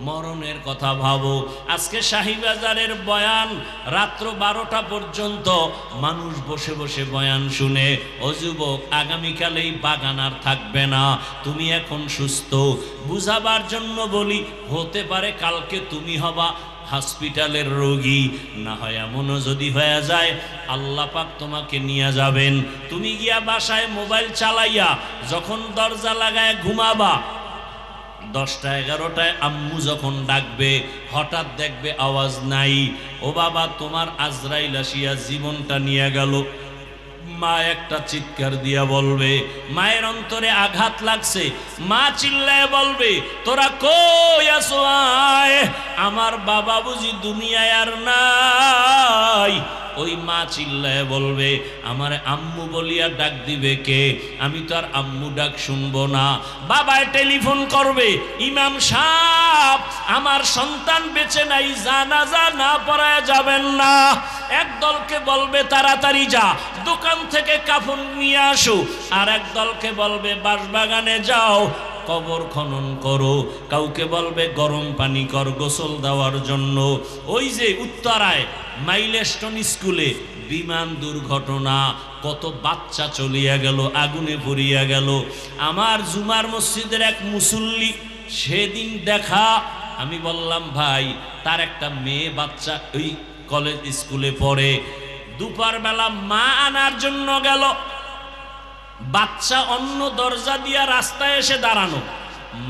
মরণের কথা ভাবো। আজকে শাহীবাজারের বয়ান রাত্র 12টা পর্যন্ত মানুষ বসে বসে বয়ান শুনে। ও যুবক, আগামীকাল এই বাগান আর থাকবে না। তুমি এখন সুস্থ, বুঝাবার জন্য বলি, হতে পারে কালকে তুমি হবা হসপিটালের রোগী। না হয় এমনও যদি হয়ে যায় আল্লাহ পাক তোমাকে নিয়ে যাবেন। তুমি গিয়া বাসায় মোবাইল চালাইয়া যখন দরজা লাগায় ঘুমাবা, 10টা 11টায় আম্মু যখন ডাকবে, হঠাৎ দেখবে আওয়াজ নাই। ও বাবা, তোমার আজরাইল আসিয়া জীবনটা নিয়ে গেল। মা একটা চিৎকার দিয়া বলবে, মায়ের অন্তরে আঘাত লাগছে। মা চিল্লায় বলবে, তোরা কই আছো আয়, আমার বাবা বুঝি দুনিয়ায় আর নাই। ওই মা চিল্লায় বলবে, আমার আম্মু বলিয়া ডাক দিবে কে? আমি তো আর আম্মু ডাক শুনবো না। বাবায় টেলিফোন করবে, ইমাম সাহেব আমার সন্তান বেঁচে নাই, জানাজা না পড়ায় যাবেন না। এক দলকে বলবে তাড়াতাড়ি যা দোকান থেকে কাফন নিয়ে আসো, আর এক দলকে বলবে বাঁশবাগানে যাও কবর খনন করো। কাউকে বলবে গরম পানি কর গোসল দেওয়ার জন্য। ওই যে উত্তরায় মাইলস্টোন স্কুলে বিমান দুর্ঘটনা, কত বাচ্চা চলিয়া গেল, আগুনে পুড়িয়া গেল। আমার জুমার মসজিদের এক মুসল্লি সেদিন দেখা, আমি বললাম ভাই, তার একটা মেয়ে বাচ্চা ওই কলেজ স্কুলে পড়ে, দুপুর বেলা মা আনার জন্য গেল, বাচ্চা অন্য দরজা দিয়া রাস্তায় এসে দাঁড়ানো,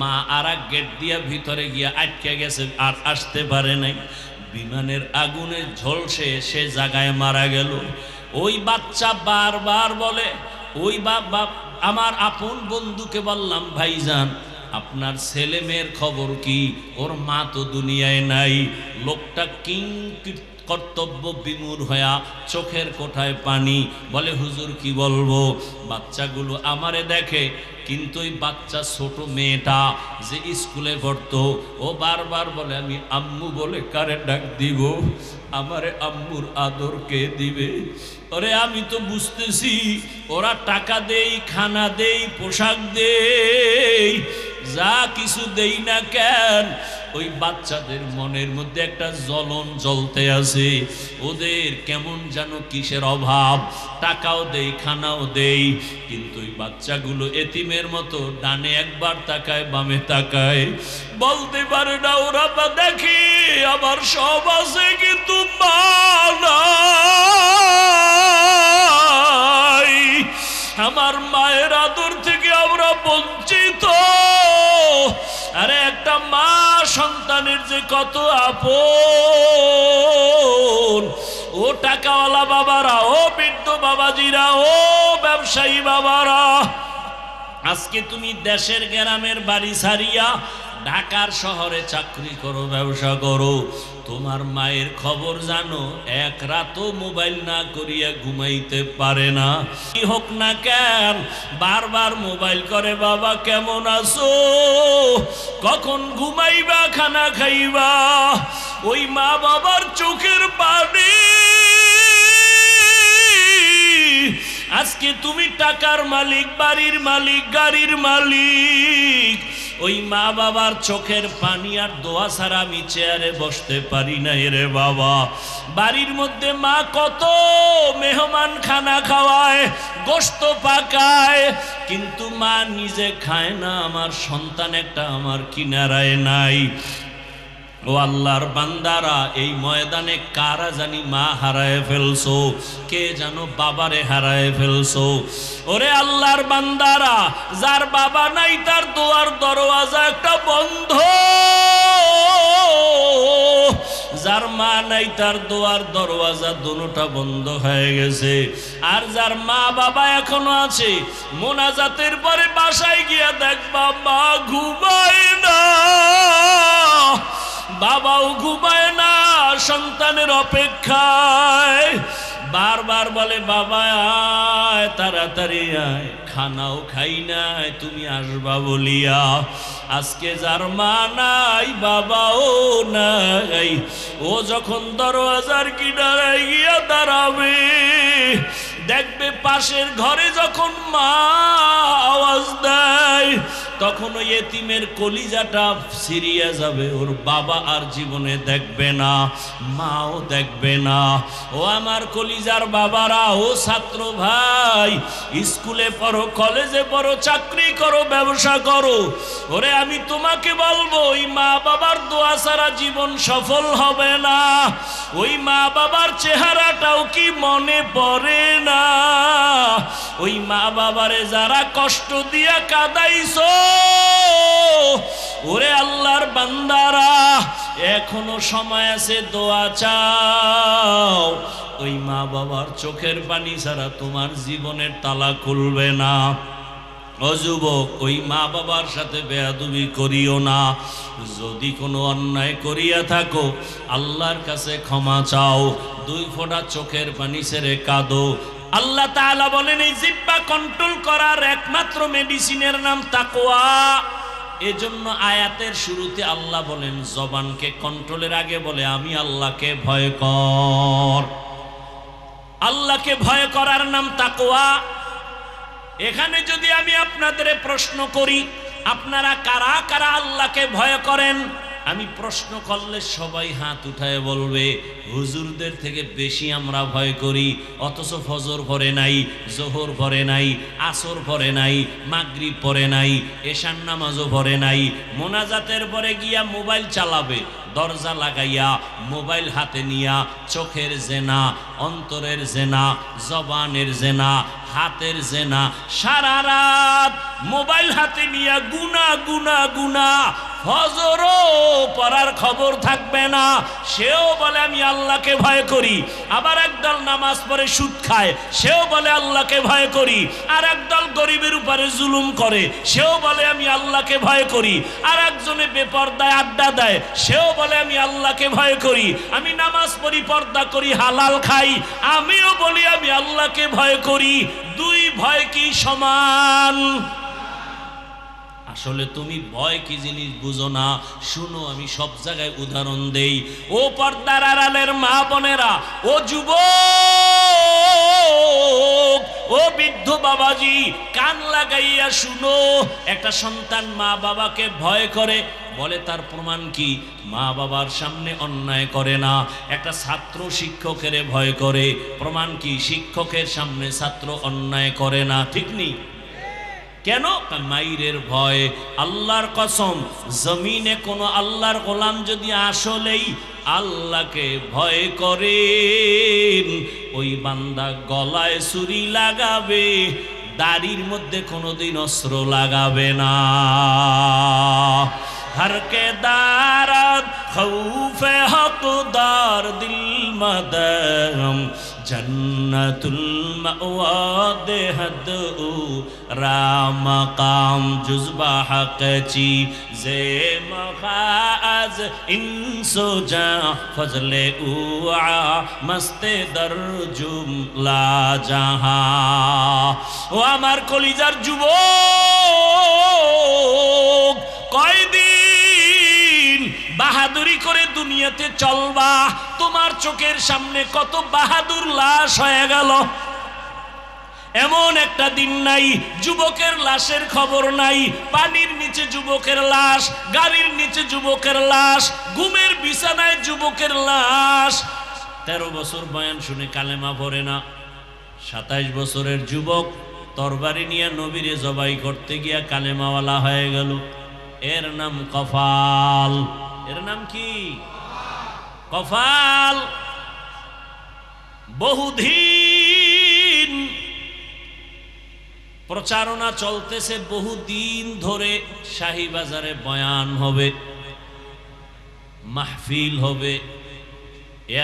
মা আর এক গেট দিয়া ভিতরে গিয়া আটকে গেছে, আর আসতে পারে নাই। বিমানের আগুনে ঝলসে সে জায়গায় মারা গেল। ওই বাচ্চা বারবার বলে, ওই বাপ আমার আপন বন্ধুকে বললাম, ভাইজান আপনার ছেলে মেয়ের খবর কি? ওর মা তো দুনিয়ায় নাই। লোকটা কর্তব্য বিমূঢ় হইয়া চোখের কোঠায় পানি, বলে হুজুর কি বলবো? বাচ্চাগুলো আমারে দেখে, কিন্তু ওই বাচ্চা ছোট মেয়েটা যে স্কুলে পড়তো, ও বারবার বলে আমি আম্মু বলে কারে ডাক দিব? আমারে আম্মুর আদর কে দিবে? ওরে আমি তো বুঝতেছি ওরা টাকা দেই, খানা দেই, পোশাক দেই, যা কিছু দেই না কেন, ওই বাচ্চাদের মনের মধ্যে একটা জ্বলন জ্বলতে আছে। ওদের কেমন যেন কিসের অভাব, টাকাও দেই, খানাও দেই, কিন্তু ওই বাচ্চাগুলো এতিমের মতো ডানে একবার তাকায়, বামে তাকায়, বলতে পারে না ওরা বা দেখি আমার সব আছে কিন্তু মা নাই। আমার মায়ের আদর থেকে আমরা বঞ্চিত। আরে একটা মা সন্তানের যে কত আপন। ও টাকাওয়ালা বাবারা, ও বৃদ্ধ বাবাজিরা, ও ব্যবসায়ী বাবারা, আজকে তুমি দেশের গ্রামের বাড়ি ছাড়িয়া ঢাকার শহরে চাকরি করো, ব্যবসা করো, তোমার মায়ের খবর জানো? এক রাতও মোবাইল না করিয়া ঘুমাইতে পারে না। কি হোক না কেন বারবার মোবাইল করে, বাবা কেমন আছো, কখন ঘুমাইবা, খানা খাইবা? ওই মা বাবার চোখের পানি। আজকে তুমি টাকার মালিক, বাড়ির মালিক, গাড়ির মালিক, ওই মা বাবার চোখের পানি আর দোয়া ছাড়া আমি চেয়ারে বসতে পারি না রে বাবা। বাড়ির মধ্যে মা কত মেহমান খানা খাওয়ায়, গোশত পাকায়, কিন্তু মা নিজে খায় না। আমার সন্তান একটা আমার কিনারায় নাই। ও আল্লাহর বান্দারা, এই ময়দানে কারা জানি মা হারায় ফেলছো, কে জানো বাবারে হারায় ফেলছো। ওরে আল্লাহর বান্দারা, যার বাবা নাই তার দোয়ার দরওয়াজা একটা বন্ধ, যার মা নাই তার দোয়ার দরওয়াজা দুটোটা বন্ধ হয়ে গেছে। আর যার মা বাবা এখনো আছে, মোনাজাতের পরে বাসায় গিয়া দেখবা মা ঘুমায় না, বাবাও ঘুমায় না, সন্তানের অপেক্ষায়। বারবার বলে বাবা আয়, তাড়াতাড়ি আয়, খানাও খাই নাই তুমি আসবা বলিয়া। আজকে যার মা নাই, বাবাও নাই, ও যখন দরওয়াজার কিনারায় গিয়া দাঁড়াবে, দেখবে পাশের ঘরে যখন মা আওয়াজ দেয়, তখন ওই এতিমের কলিজাটা ছিঁড়িয়া যাবে, ওর বাবা আর জীবনে দেখবে না, মাও দেখবে না। ও আমার কলিজার বাবারা, ও ছাত্র ভাই, স্কুলে পড়ো, কলেজে পড়ো, চাকরি করো, ব্যবসা করো, ওরে আমি তোমাকে বলবো ওই মা বাবার দোয়া ছাড়া জীবন সফল হবে না। ওই মা বাবার চেহারাটাও কি মনে পড়ে না? ওই মা বাবারে যারা কষ্ট দিয়া কাঁদাইছো, ওরে আল্লাহর বান্দারা, এখনো সময় আছে, দোয়া চাও। ওই মা বাবার চোখের পানি ছাড়া তোমার জীবনের তালা খুলবে না। ও যুবক, ওই মা বাবার সাথে বেয়াদবি করিও না। যদি কোনো অন্যায় করিয়া থাকো, আল্লাহর কাছে ক্ষমা চাও, 2 ফোঁটা চোখের পানি ছেড়ে কাঁদো। আল্লাহ তাআলা বলেন এই জিহ্বা কন্ট্রোল করার একমাত্র মেডিসিনের নাম তাকওয়া। এজন্য আয়াতের শুরুতে আল্লাহ বলেন জবানকে কন্ট্রোলের আগে বলে আমি আল্লাহকে ভয় কর। আল্লাহকে ভয় করার নাম তাকওয়া। এখানে যদি আমি আপনাদের প্রশ্ন করি, আপনারা কারা কারা আল্লাহকে ভয় করেন? আমি প্রশ্ন করলে সবাই হাত উঠায় বলবে হুজুরদের থেকে বেশি আমরা ভয় করি, অথচ ফজর পড়ে নাই, জোহর পড়ে নাই, আসর পড়ে নাই, মাগরিব পড়ে নাই, এশার নামাজও পড়ে নাই। মোনাজাতের পরে গিয়া মোবাইল চালাবে, দরজা লাগাইয়া মোবাইল হাতে নিয়া চোখের জেনা, অন্তরের জেনা, জবানের জেনা, হাতের জেনা, সারা রাত মোবাইল হাতে নিয়া গুনা গুনা গুনা, ফজরও পড়ার খবর থাকবে না। সেও বলে আমি আল্লাহকে ভয় করি। আবার একদল নামাজ পড়ে সুদ খায়, সেও বলে আল্লাহকে ভয় করি। আর একদল গরিবের উপরে জুলুম করে, সেও বলে আমি আল্লাহকে ভয় করি। আর একজনে বেপরদায় আড্ডা দেয়, সেও বলে আমি আল্লাহকে ভয় করি। আমি নামাজ পড়ি, পর্দা করি, হালাল খাই, আমিও বলি আমি আল্লাহকে ভয় করি। 2 ভয় কি সমান? আসলে তুমি ভয় কি জিনিস বুঝো না। শুনো, আমি সব জায়গায় উদাহরণ দেই। ও পর্দার আড়ালের মা বোনেরা, ও যুবক, ও বৃদ্ধ বাবাজি, কান লাগাইয়া শুনো। একটা সন্তান মা বাবাকে ভয় করে, বলে তার প্রমাণ কি? মা বাবার সামনে অন্যায় করে না। একটা ছাত্র শিক্ষকের ভয় করে, প্রমাণ কি? শিক্ষকের সামনে ছাত্র অন্যায় করে না। ঠিক নেই? কেন? মাইরের ভয়। আল্লাহর কসম, জমিনে কোনো আল্লাহর গোলাম যদি আসলেই আল্লাহকে ভয় করেন, ওই বান্দা গলায় ছুরি লাগাবে, দাড়ির মধ্যে কোনোদিন অস্ত্র লাগাবে না। हर के दारद खौफे हकदार दिल मदम जन्नतुल मअवा देहद राम काम जुज़बा हक़ची ज़े मखाज़ इंसो जा फजले उआ मस्ते दर जुमला जहाँ। ও আমার কলিজার যুবক, কয়দিন বাহাদুরি করে দুনিয়াতে চলবা? তোমার চোখের সামনে কত বাহাদুর লাশ হয়ে গেল। এমন একটা দিন নাই যুবকের লাশের খবর নাই। পানির নিচে যুবকের লাশ, গাড়ির নিচে যুবকের লাশ, ঘুমের বিছানায় যুবকের লাশ। 13 বছর বয়ান শুনে কালেমা পড়ে না। 27 বছরের যুবক তরবারি নিয়ে নবীরে জবাই করতে গিয়া কালেমাওয়ালা হয়ে গেল। এর নাম কফাল। এর নাম কি? কফাল। বহুদিন প্রচারণা চলতেছে, বহুদিন ধরে শাহীবাজারে বয়ান হবে, মাহফিল হবে।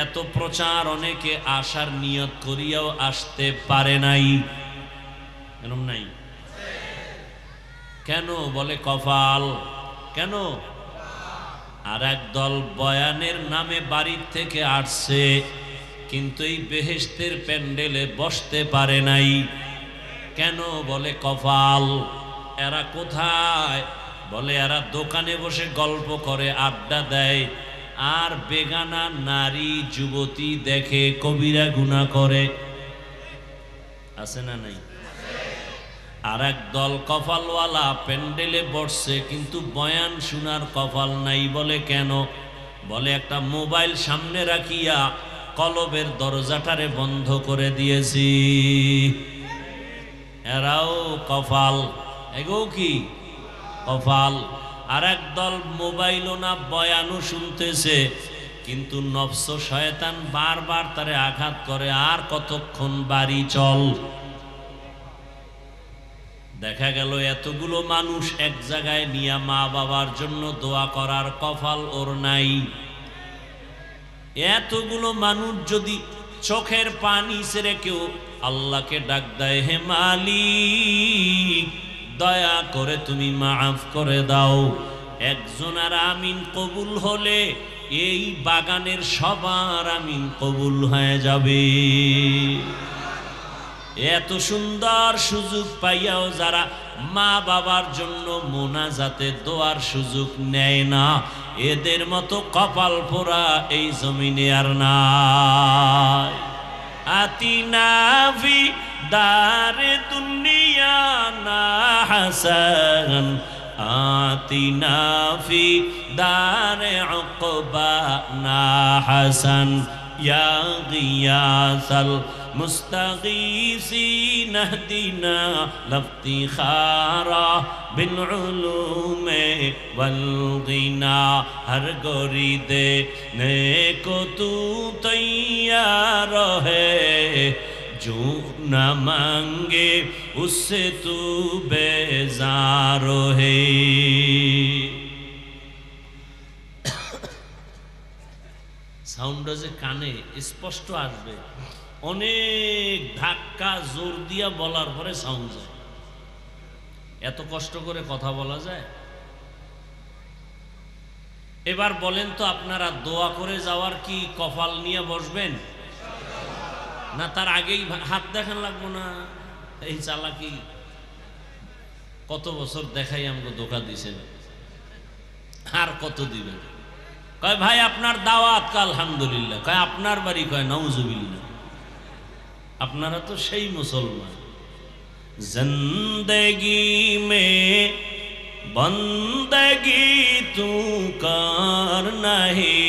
এত প্রচার, অনেকে আসার নিয়ত করিয়াও আসতে পারে নাই। এরকম নাই? কেন? বলে কপাল। কেন? আর একদল বয়ানের নামে বাড়ির থেকে আসছে, কিন্তু এই বেহেশতের প্যান্ডেলে বসতে পারে নাই। কেন? বলে কপাল। এরা কোথায়? বলে এরা দোকানে বসে গল্প করে, আড্ডা দেয়, আর বেগানা নারী যুবতী দেখে কবিরা গুনাহ করে। আছে না নাই? আর এক দল কপালওয়ালা প্যান্ডেলে বসছে কিন্তু বয়ান শোনার কপাল নাই। বলে কেন? বলে একটা মোবাইল সামনে রাখিয়া কলবের দরজাটারে বন্ধ করে দিয়েছি। এরাও কপাল, এগো কি কপাল। আর এক দল মোবাইলও না বয়ানও শুনতেছে কিন্তু নফস শয়তান বারবার তারে আঘাত করে, আর কতক্ষণ বাড়ি চল। দেখা গেল এতগুলো মানুষ এক জায়গায় নিয়ে মা বাবার জন্য দোয়া করার কপাল ওর নাই। এতগুলো মানুষ যদি চোখের পানি ছেড়ে কেউ আল্লাহকে ডাক দেয়, হে মালিক দয়া করে তুমি মাফ করে দাও, একজনের আমিন কবুল হলে এই বাগানের সবার আমিন কবুল হয়ে যাবে। এত সুন্দর সুযোগ পাইয়াও যারা মা বাবার জন্য মোনাজাতে দোয়ার সুযোগ নেয় না, এদের মতো কপাল পোড়া এই জমিনে আর নাই। আতিনা ফি দারে দুনিয়া না হাসান, আতিনা ফি দারে উকবা না হাসান, ইয়া গিয়াসাল মুস্তাগীসিন ইহদিনা লিফতিখারা বিল উলুমে ওয়াল গিনা। হর গোরি দে নেকো তু তৈয়ার হে, जो न मांगे उससे तू बेजार है। সাউন্ডটা যে কানে স্পষ্ট আসবে, অনেক ধাক্কা জোর দিয়া বলার পরে সাউন্ড যায়। এত কষ্ট করে কথা বলা যায়? এবার বলেন তো আপনারা দোয়া করে যাওয়ার কি কপাল নিয়ে বসবেন না তার আগেই হাত দেখান লাগবো না? এই চালাকি কত বছর দেখাই আমাকে ধোঁকা দিছেন, আর কত দিবেন? কয় ভাই আপনার দাওয়াত, আলহামদুলিল্লাহ। কয় আপনার বাড়ি? কয় নাউজুবিল্লাহ। আপনারা তো সেই মুসলমান। জিন্দেগি মে বন্দগি তু কর নাহি,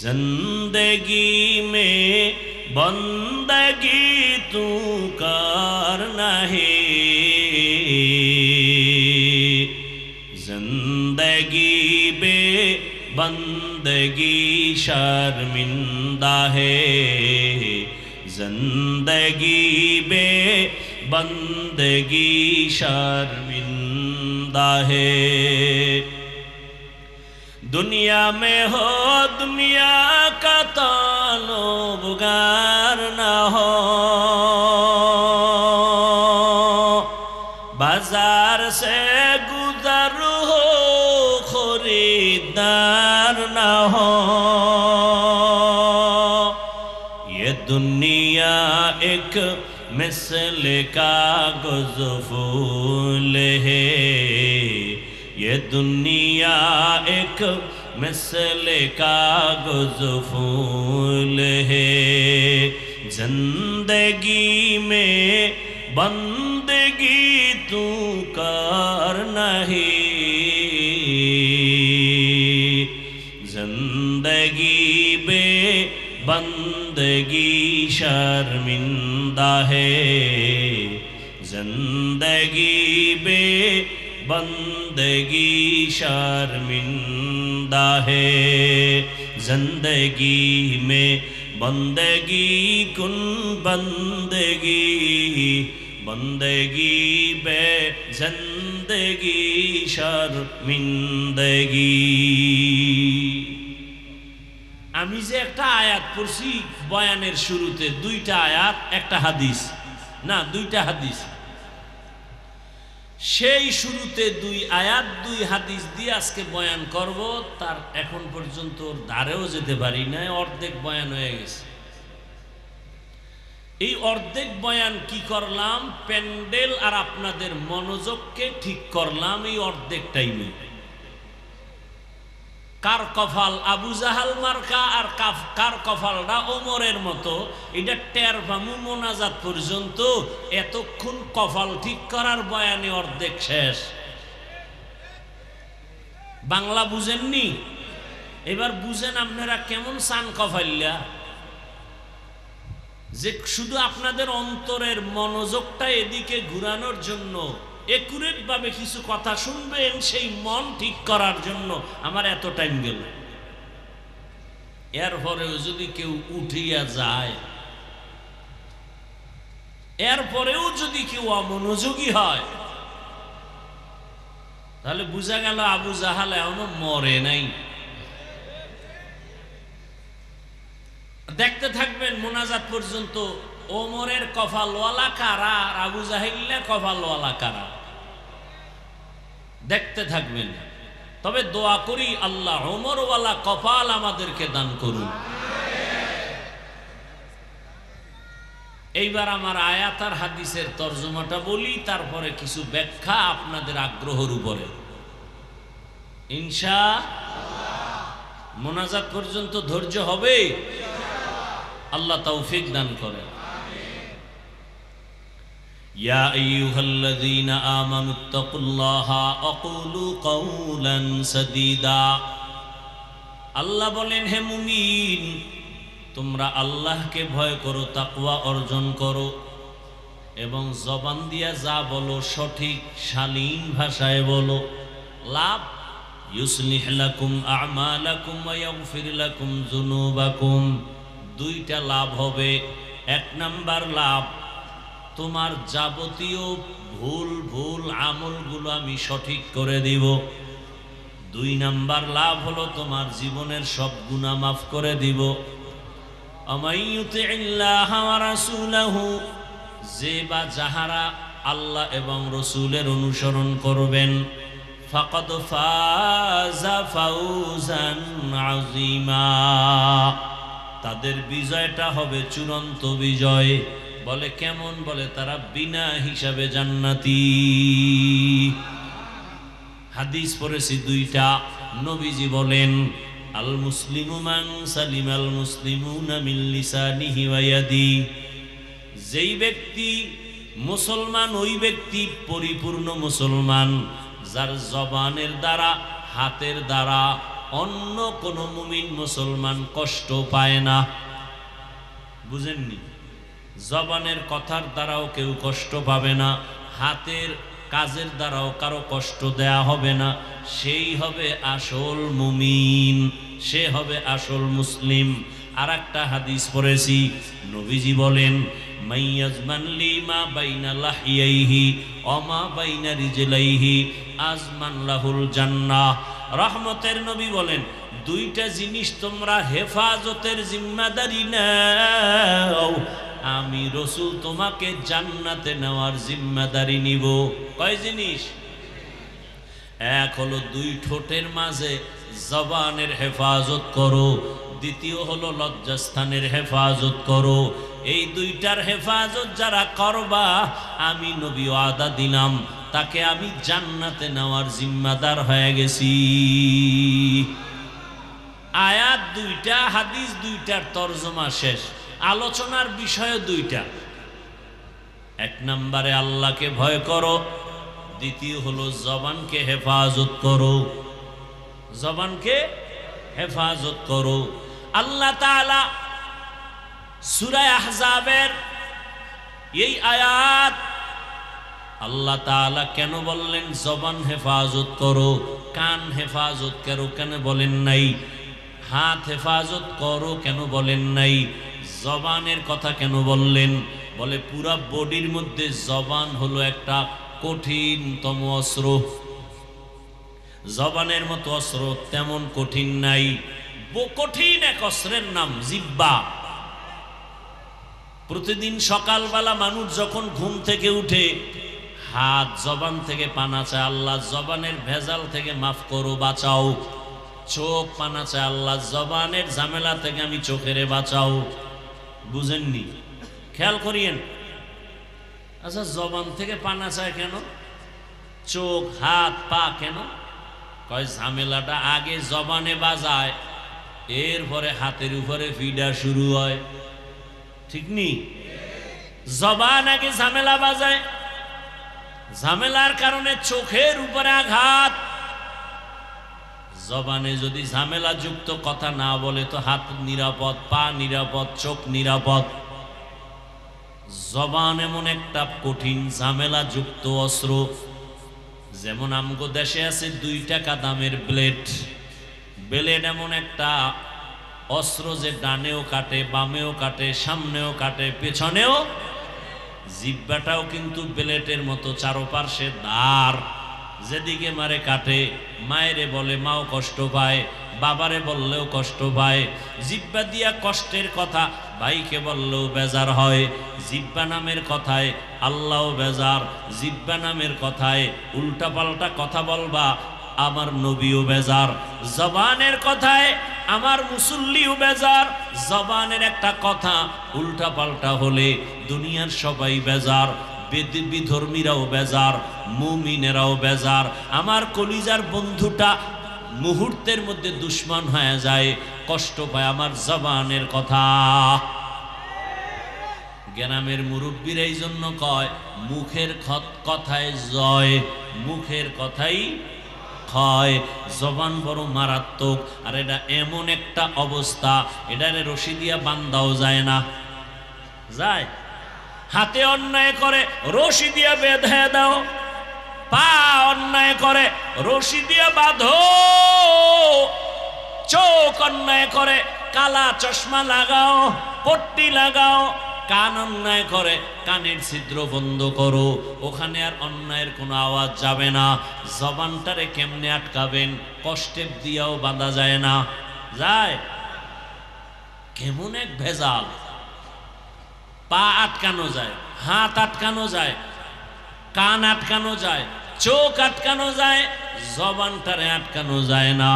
जिंदगी में बंदगी तू कर नहीं, जिंदगी बे बंदगी शर्मिंदा है, जिंदगी बे बंदगी शर्मिंदा है। दुनिया में हो दुनिया का ताल्लुगार न हो, बाजार से गुजर हो खरीदार न हो, ये दुनिया एक मिसल कागज़ फूल है, ये दुनिया एक मिसल कागज़ फूल है, जिंदगी में बंदगी तू कर नहीं, जिंदगी बे बंदगी शर्मिंदा है, जिंदगी बे बंदगी शर्मिंदा है, जिंदगी में बंदगी कुन बंदगी, बंदगी बे जिंदगी शर्मिंदगी। আমি যে একটা আয়াত পড়ছি বয়ানের শুরুতে, দুইটা আয়াত একটা হাদিস, না দুইটা হাদিস, সেই শুরুতে দুই আয়াত দুই হাদিস দিয়ে আজকে বয়ান করব। তার এখন পর্যন্ত ধারেও যেতে পারি না, অর্ধেক বয়ান হয়ে গেছে। এই অর্ধেক বয়ান কি করলাম? প্যান্ডেল আর আপনাদের মনোযোগকে ঠিক করলাম এই অর্ধেক টাইমে। কার কপাল আবু জাহাল মার্কা আর কার কপালটা ওমরের মতো, এটা টের পামু মোনাজাত পর্যন্ত। এতক্ষণ কপাল ঠিক করার বয়ানে অর্ধেক শেষ। বাংলা বুঝেননি? এবার বুঝেন আপনারা কেমন চান কপাইল্লা, যে শুধু আপনাদের অন্তরের মনোযোগটা এদিকে ঘুরানোর জন্য, একুরেট ভাবে কিছু কথা শুনবেন, সেই মন ঠিক করার জন্য আমার এত টাইম গেল। এরপরেও যদি কেউ উঠিয়া যায়, এরপরেও যদি কেউ অমনোযোগী হয়, তাহলে বুঝা গেল আবু জাহাল এখনো মরে নাই। দেখতে থাকবেন মোনাজাত পর্যন্ত ওমরের কপালওয়ালা কারা আর আবু জাহিল্লা কপালওয়ালা কারা, দেখতে থাকবেন। তবে দোয়া করি আল্লাহ ওমরওয়ালা কপাল আমাদেরকে দান করুন। এইবার আমার আয়াত আর হাদিসের তর্জমাটা বলি, তারপরে কিছু ব্যাখ্যা আপনাদের আগ্রহের উপরে ইনশাআল্লাহ। মোনাজাত পর্যন্ত ধৈর্য হবে, আল্লাহ তৌফিক দান করেন। ইয়া আইয়ুহাল্লাযীনা আমানুত্তাকুল্লাহা ওয়াকুলু কাওলান সাদীদা। আল্লাহ বলেন, হে মুমিন, তোমরা আল্লাহকে ভয় করো, তাকওয়া অর্জন করো, এবং জবান দিয়া যা বলো সঠিক শালীন ভাষায় বলো। লাভ, ইউসলিহ লাকুম আমালাকুম ওয়া ইয়াগফির লাকুম যুনুবাকুম। দুইটা লাভ হবে। এক নাম্বার লাভ, তোমার যাবতীয় ভুল আমলগুলো আমি সঠিক করে দিব। দুই নাম্বার লাভ হলো তোমার জীবনের সব গুনাহ মাফ করে দিব। আমাইয়ুতিল্লাহ ওয়া রাসূলাহু, যে বা যাহারা আল্লাহ এবং রসুলের অনুসরণ করবেন, ফাকাদ ফাযা ফাওজান আযীমা, তাদের বিজয়টা হবে চূড়ান্ত বিজয়। বলে কেমন? বলে তারা বিনা হিসাবে জান্নাতি। হাদিস পড়েছি দুইটা। নবীজি বলেন, আল মুসলিমু মান সালিমাল মুসলিমুনা মিন লিসানিহি ওয়া ইয়াদি। যেই ব্যক্তি মুসলমান, ওই ব্যক্তি পরিপূর্ণ মুসলমান, যার জবানের দ্বারা, হাতের দ্বারা অন্য কোন মুমিন মুসলমান কষ্ট পায় না। বুঝেননি? জবানের কথার দ্বারাও কেউ কষ্ট পাবে না, হাতের কাজের দ্বারাও কারো কষ্ট দেয়া হবে না। সেই হবে আসল মুমিন, সে হবে আসল মুসলিম। আর একটা হাদিস পড়েছি, নবীজি বলেন, মাইয়াজমান লিমা বাইনা লাহিয়াইহি ওয়া মা বাইনা রিজলাইহি আজমান লাহুল জান্নাহ। রহমতের নবী বলেন, দুইটা জিনিস তোমরা হেফাজতের জিম্মাদারি নাও, আমি রসুল তোমাকে জান্নাতে নেওয়ার জিম্মাদারি নিব। কয় জিনিস? এক হলো দুই ঠোঁটের মাঝে জবানের হেফাজত করো, দ্বিতীয় হলো লজ্জাস্থানের হেফাজত করো। এই দুইটার হেফাজত যারা করবা, আমি নবী ওয়াদা দিলাম, তাকে আমি জান্নাতে নেওয়ার জিম্মাদার হয়ে গেছি। আয়াত দুইটা, হাদিস দুইটার তরজমা শেষ। আলোচনার বিষয় দুইটা। এক নম্বরে আল্লাহকে ভয় করো, দ্বিতীয় হলো জবানকে হেফাজত করো, জবানকে হেফাজত করো। আল্লাহ তাআলা সূরা আহজাবের এই আয়াত, আল্লাহ তাআলা কেন বললেন জবান হেফাজত করো, কান হেফাজত করো কেন বলেন নাই? হাত হেফাজত করো কেন বলেন নাই? জবানের কথা কেন বললেন? বলে পুরা বডির মধ্যে জবান হলো একটা কঠিনতম অস্ত্র। জবানের মতো অস্ত্র তেমন কঠিন নাই। কঠিন এক অস্ত্রের নাম জিহ্বা। প্রতিদিন সকালবেলা মানুষ যখন ঘুম থেকে উঠে, হাত জবান থেকে পানা চায়, আল্লাহ জবানের ভেজাল থেকে মাফ করো, বাঁচাও। চোখ পানা চায়, আল্লাহ জবানের ঝামেলা থেকে আমি চোখেরে বাঁচাও। বুঝেননি? খেয়াল করিয়েন। আচ্ছা, জবান থেকে পানা চায় কেন? চোখ, হাত, পা কেন? কয় ঝামেলাটা আগে জবানে বাজায়, এরপরে হাতের উপরে ফিডা শুরু হয়। ঠিক নি? জবান আগে ঝামেলা বাজায়, ঝামেলার কারণে চোখের উপরে আঘাত। জবানে যদি ঝামেলা যুক্ত কথা না বলে তো হাত নিরাপদ, পা নিরাপদ, চোখ নিরাপদ। জবান এমন একটা কঠিন ঝামেলা যুক্ত অস্ত্র। যেমন আমগো দেশে আছে 2 টাকা দামের ব্লেড। ব্লেড এমন একটা অস্ত্র যে ডানেও কাটে, বামেও কাটে, সামনেও কাটে, পেছনেও। জিহ্বাটাও কিন্তু ব্লেডের মতো, চারপাশে ধার, যেদিকে মারে কাটে। মায়েরে বলে মাও কষ্ট পায়, বাবারে বললেও কষ্ট পায়। জিহ্বা দিয়া কষ্টের কথা ভাইকে বললেও বেজার হয়। জিহ্বা নামের কথায় আল্লাহও বেজার। জিহ্বা নামের কথায় উল্টাপাল্টা কথা বলবা, আমার নবীও বেজার। জবানের কথায় আমার মুসল্লিও বেজার। জবানের একটা কথা উল্টাপাল্টা হলে দুনিয়ার সবাই বেজার। বিধর্মীরাও বেজার, মুমিনেরাও বেজার। আমার কলিজার বন্ধুটা মুহূর্তের মধ্যে দুশ্মন হয়ে যায়, কষ্ট পায় আমার জবানের কথা। গ্রামের মুরব্বীরা এই জন্য কয় মুখের কথায় জয়, মুখের কথাই ক্ষয়। জবান বড় মারাত্মক। আর এটা এমন একটা অবস্থা, এটারে রশি দিয়া বান্ধাও যায় না। যায়? হাতে অন্যায় করে রশি দিয়া বেঁধে দাও, পা অন্যায় করে রশি দিয়া বাঁধো, চোখ অন্যায় করে কালা চশমা লাগাও, পট্টি লাগাও, কান অন্যায় করে কানের ছিদ্র বন্ধ করো, ওখানে আর অন্যায়ের কোনো আওয়াজ যাবে না। জবানটারে কেমনে আটকাবেন? কষ্টেপ দিয়াও বাঁধা যায় না। যায়? কেমন এক ভেজাল। পা আটকানো যায়, হাত আটকানো যায়, কান আটকানো যায়, চোখ আটকানো যায়, জবানটারে আটকানো যায় না।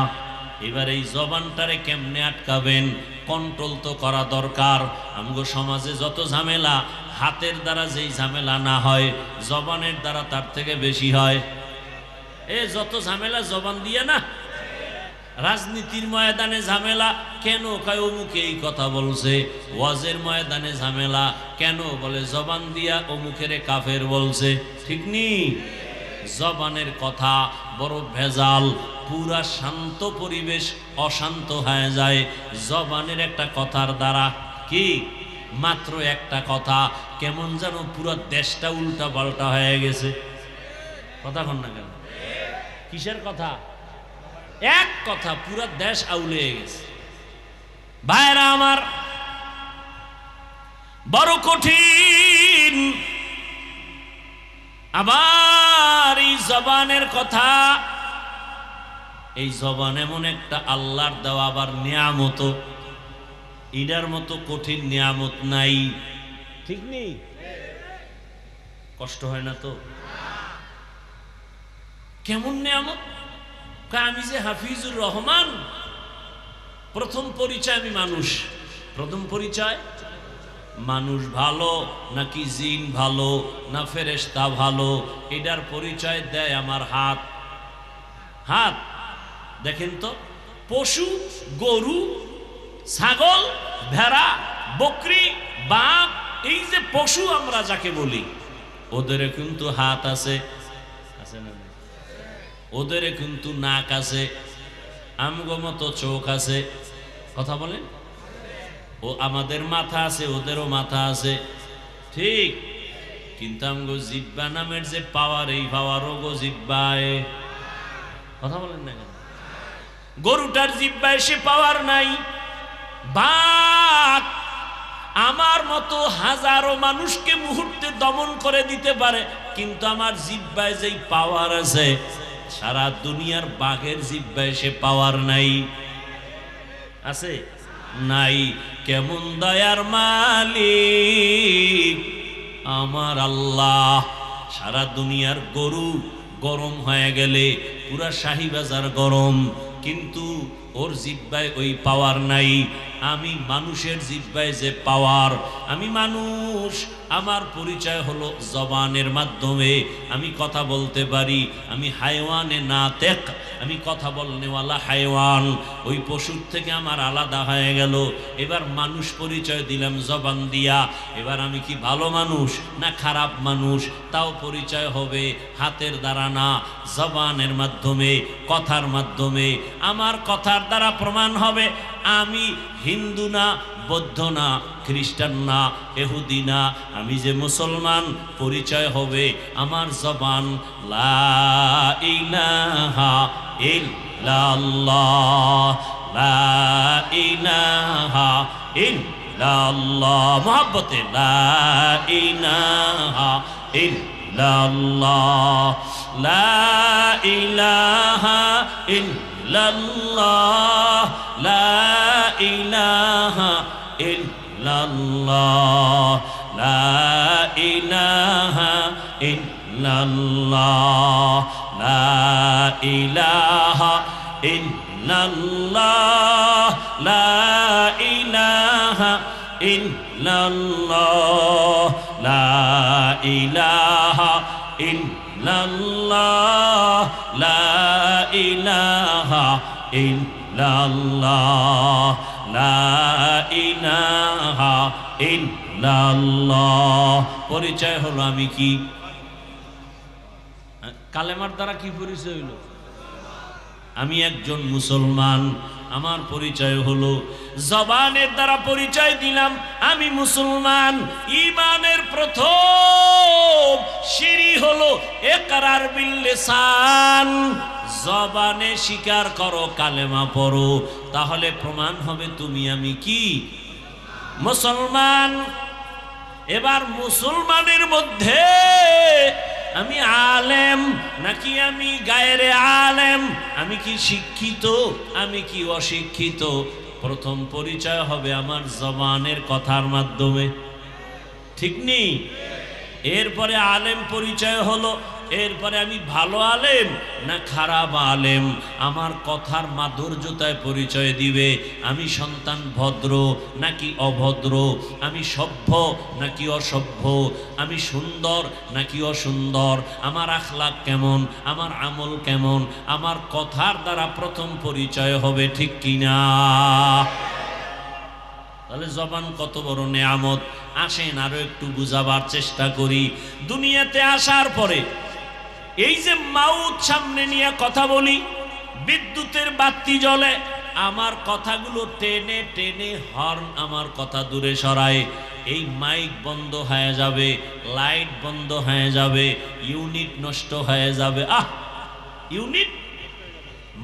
এবার এই জবানটারে কেমনে আটকাবেন? কন্ট্রোল তো করা দরকার। আমগো সমাজে যত ঝামেলা, হাতের দ্বারা যেই ঝামেলা না হয়, জবানের দ্বারা তার থেকে বেশি হয়। যত ঝামেলা জবান দিয়ে না। রাজনীতির ময়দানে ঝামেলা কেন? কয় অমুকে এই কথা বলছে। ওয়াজের ময়দানে ঝামেলা কেন? বলে জবান দিয়া অমুকের কাফের বলছে। ঠিক নি? জবানের কথা বড় ভেজাল। পুরা শান্ত পরিবেশ অশান্ত হয়ে যায় জবানের একটা কথার দ্বারা। কি? মাত্র একটা কথা, কেমন যেন পুরো দেশটা উল্টা পাল্টা হয়ে গেছে। কথা কন না কেন? কিসের কথা? এক কথা পুরো দেশ আউলে গেছে। ভাইরা আমার, বড় কঠিন। আবার এই জবানের কথা, এই জবান এমন একটা আল্লাহর দেওয়া আবার নিয়ামত। এটার মতো কঠিন নিয়ামত নাই। ঠিক নেই? কষ্ট হয় না তো? কেমন নিয়ামত? আমি যে হাফিজুর রহমান, প্রথম পরিচয় আমি মানুষ। প্রথম পরিচয় মানুষ ভালো নাকি জিন ভালো না ফেরেশতা ভালো, এটার পরিচয় দেয় আমার হাত। হাত দেখেন তো, পশু, গরু, ছাগল, ভেড়া, বকরি, বাঘ, এই যে পশু আমরা যাকে বলি, ওদের কিন্তু হাত আছে, আছে না? ওদের কিন্তু নাক আছে, আমগো মতো চোখ আছে। কথা বলেন? ও আমাদের মাথা আছে, ওদেরও মাথা আছে। ঠিক? কিন্তু আমগো জিহ্বা নামের যে পাওয়ার, এই পাওয়ারও গো জিহ্বায়। কথা বলেন না কেন? গরুটার জিহ্বায় সে পাওয়ার নাই। বাঘ আমার মতো হাজারো মানুষকে মুহূর্তে দমন করে দিতে পারে, কিন্তু আমার জিহ্বায় যেই পাওয়ার আছে, সারা দুনিয়ার বাঘের জিহ্বায় সে পাওয়ার নাই। আছে? নাই। কেমন দয়ার মালিক আমার আল্লাহ! সারা দুনিয়ার গরু গরম হয়ে গেলে পুরা শাহী বাজার গরম, কিন্তু ওর জিহ্বায় ওই পাওয়ার নাই। আমি মানুষের জিহ্বায় যে পাওয়ার, আমি মানুষ, আমার পরিচয় হলো জবানের মাধ্যমে। আমি কথা বলতে পারি, আমি হায়ওয়ানে নাতেক, আমি কথা বলনেওয়ালা হায়ওয়ান। ওই পশুর থেকে আমার আলাদা হয়ে গেল। এবার মানুষ পরিচয় দিলাম জবান দিয়া। এবার আমি কি ভালো মানুষ না খারাপ মানুষ তাও পরিচয় হবে হাতের দ্বারা না, জবানের মাধ্যমে, কথার মাধ্যমে। আমার কথার দ্বারা প্রমাণ হবে আমি হিন্দু না, বৌদ্ধ না, খ্রিস্টান না, ইহুদি না, আমি যে মুসলমান। পরিচয় হবে আমার জবান। লা ইলাহা ইল্লাল্লাহ, লা ইলাহা ইল্লাল্লাহ, মুহাব্বতে লা ইলাহা ইল্লাল্লাহ, লা ইলাহা ইল্লাল্লাহ, লা ইলাহা ইল্লাল্লাহ, লা ইলাহা ইল্লাল্লাহ, লা ইলাহা ইল্লাল্লাহ, লা ইলাহা ইল্লাল্লাহ, লা ইলাহা ইল্লাল্লাহ, লা ইলাহা ইল্লাল্লাহ, লা ইলাহা ইল্লাল্লাহ। পরিচয় হলো আমি কি? কালেমার দ্বারা কি পরিচয় হলো? আমি একজন মুসলমান। আমার পরিচয় হলো জবানের দ্বারা পরিচয় দিলাম আমি মুসলমান। ঈমানের প্রথম সিঁড়ি হলো ইকরার বিল লিসান। জবানে স্বীকার করো, কালেমা পড়ো, তাহলে প্রমাণ হবে তুমি আমি কি? মুসলমান। এবার মুসলমানের মধ্যে আমি আলেম নাকি আমি গায়রে আলেম, আমি কি শিক্ষিত, আমি কি অশিক্ষিত, প্রথম পরিচয় হবে আমার জবানের কথার মাধ্যমে। ঠিক নেই? এরপরে আলেম পরিচয় হলো, এরপরে আমি ভালো আলেম না খারাপ আলেম, আমার কথার মাধুর্যতায় পরিচয় দিবে আমি সন্তান ভদ্র নাকি অভদ্র, আমি সভ্য নাকি অসভ্য, আমি সুন্দর নাকি অসুন্দর, আমার আখলাক কেমন, আমার আমল কেমন, আমার কথার দ্বারা প্রথম পরিচয় হবে। ঠিক কিনা? তাহলে জবান কত বড় নেয়ামত। আসেন আরো একটু বুঝাবার চেষ্টা করি। দুনিয়াতে আসার পরে এই যে মাউত সামনে নিয়ে কথা বলি, বিদ্যুতের বাতি জ্বলে, আমার কথাগুলো টেনে টেনে হর্ন আমার কথা দূরে সরায়। এই মাইক বন্ধ হয়ে যাবে, লাইট বন্ধ হয়ে যাবে, ইউনিট নষ্ট হয়ে যাবে। ইউনিট,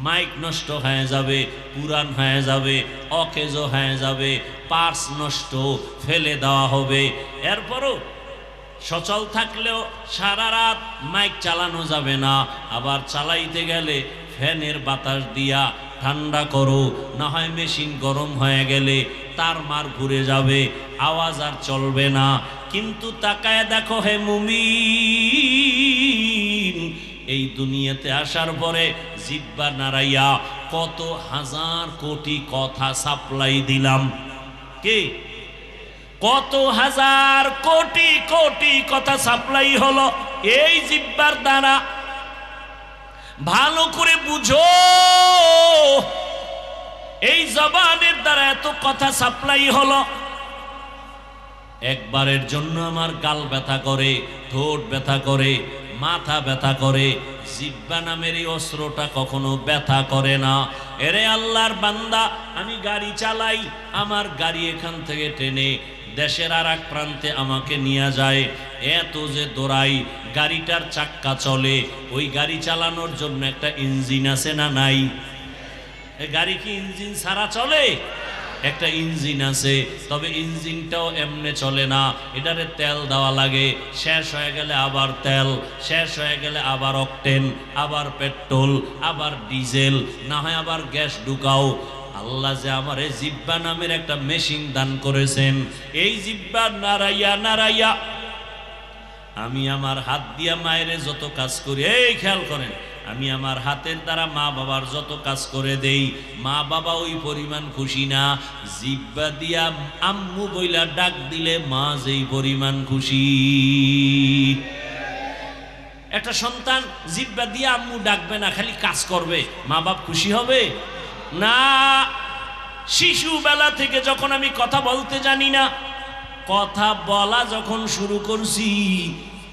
মাইক নষ্ট হয়ে যাবে, পুরান হয়ে যাবে, অকেজো হয়ে যাবে, পার্স নষ্ট, ফেলে দেওয়া হবে। এরপরও সচল থাকলেও সারা রাত মাইক চালানো যাবে না। আবার চালাইতে গেলে ফ্যানের বাতাস দিয়া ঠান্ডা করো, না হয় মেশিন গরম হয়ে গেলে তার মার ঘুরে যাবে, আওয়াজ আর চলবে না। কিন্তু তাকায় দেখো হে মুমিন, এই দুনিয়াতে আসার পরে জিহ্বা নাড়াইয়া কত হাজার কোটি কথা সাপ্লাই দিলাম। কি? কত হাজার কোটি কোটি কথা সাপ্লাই হলো এই জিহ্বার দ্বারা। ভালো করে বুঝো, এই জবানের দ্বারা এত কথা সাপ্লাই হলো। একবারের জন্য আমার গাল ব্যথা করে, ঠোঁট ব্যথা করে, মাথা ব্যথা করে, জিহ্বা নামের এই অস্ত্রটা কখনো ব্যথা করে না। এরে আল্লাহর বান্দা, আমি গাড়ি চালাই, আমার গাড়ি এখান থেকে টেনে দেশের আর এক প্রান্তে আমাকে নিয়ে যায়, এত যে দৌড়াই, গাড়িটার চাক্কা চলে, ওই গাড়ি চালানোর জন্য একটা ইঞ্জিন আছে না নাই? এই গাড়ি কি ইঞ্জিন ছাড়া চলে? একটা ইঞ্জিন আছে, তবে ইঞ্জিনটাও এমনি চলে না, এটারে তেল দেওয়া লাগে, শেষ হয়ে গেলে আবার তেল, শেষ হয়ে গেলে আবার অকটেন, আবার পেট্রোল, আবার ডিজেল, না হয় আবার গ্যাস ঢুকাও। আল্লাহ যে আমার এই জিহ্বা নামের একটা মেশিন দান করেছেন, এই জিহ্বা নাড়াইয়া নাড়াইয়া আমি আমার হাত দিয়া মায়ের যত কাজ করি, এই খেয়াল করেন, আমি আমার হাতের দ্বারা মা বাবার যত কাজ করে দেই, মা বাবা ওই পরিমাণ খুশি না। জিহ্বা দিয়া আম্মু বইলা ডাক দিলে মা যেই পরিমাণ খুশি। একটা সন্তান জিহ্বা দিয়া আম্মু ডাকবে না, খালি কাজ করবে, মা বাপ খুশি হবে না। শিশু বেলা থেকে যখন আমি কথা বলতে জানি না, কথা বলা যখন শুরু করছি,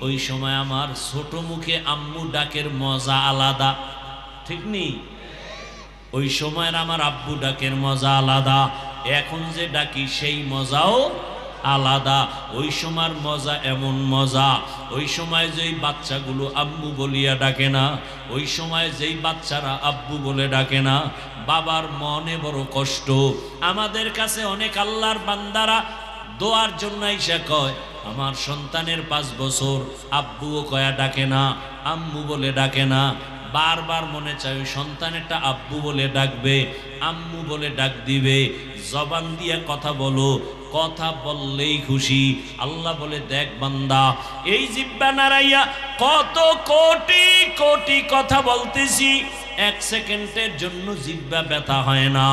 ওই সময় আমার ছোট মুখে আম্মু ডাকের মজা আলাদা, ঠিক নেই? ওই সময়ের আমার আব্বু ডাকের মজা আলাদা, এখন যে ডাকি সেই মজাও আলাদা। ওই সময়ের মজা এমন মজা, ওই সময় যেই বাচ্চাগুলো আম্মু বলিয়া ডাকে না, ওই সময় যেই বাচ্চারা আব্বু বলে ডাকে না, বাবার মনে বড় কষ্ট। আমাদের কাছে অনেক আল্লাহর বান্দারা দোয়ার জন্য আইসা কয়, আমার সন্তানের 5 বছর, আব্বুও কয়া ডাকে না, আম্মু বলে ডাকে না। বারবার মনে চাই ওই সন্তানেরটা আব্বু বলে ডাকবে, আম্মু বলে ডাক দিবে। জবান দিয়ে কথা বলো, কথা বললেই খুশি। আল্লাহ বলে, দেখ বান্দা, এই জিহ্বা নাড়াইয়া কত কোটি কোটি কথা বলতেছি, 1 সেকেন্ডের জন্য জিহ্বা ব্যথা হয় না,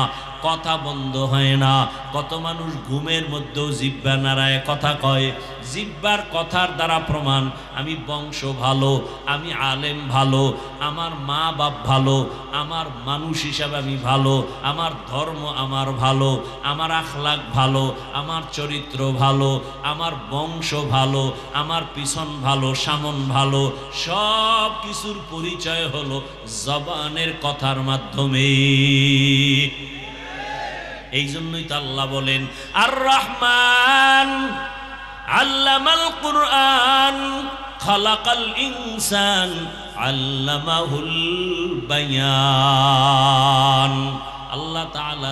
কথা বন্ধ হয় না। কত মানুষ ঘুমের মধ্যেও জিহ্বা নাড়ায় কথা কয়। জিহ্বার কথার দ্বারা প্রমাণ আমি বংশ ভালো, আমি আলেম ভালো, আমার মা বাপ ভালো, আমার মানুষ হিসাবে আমি ভালো, আমার ধর্ম আমার ভালো, আমার আখলাক ভালো, আমার চরিত্র ভালো, আমার বংশ ভালো, আমার পিছন ভালো, সামন ভালো। সব কিছুর পরিচয় হলো জবানের কথার মাধ্যমে। এই জন্যই তো আল্লাহ বলেন, আর রহমান আল্লামাল কুরআন খালাকাল ইনসান আল্লামাহুল বায়ান। আল্লাহ তাআলা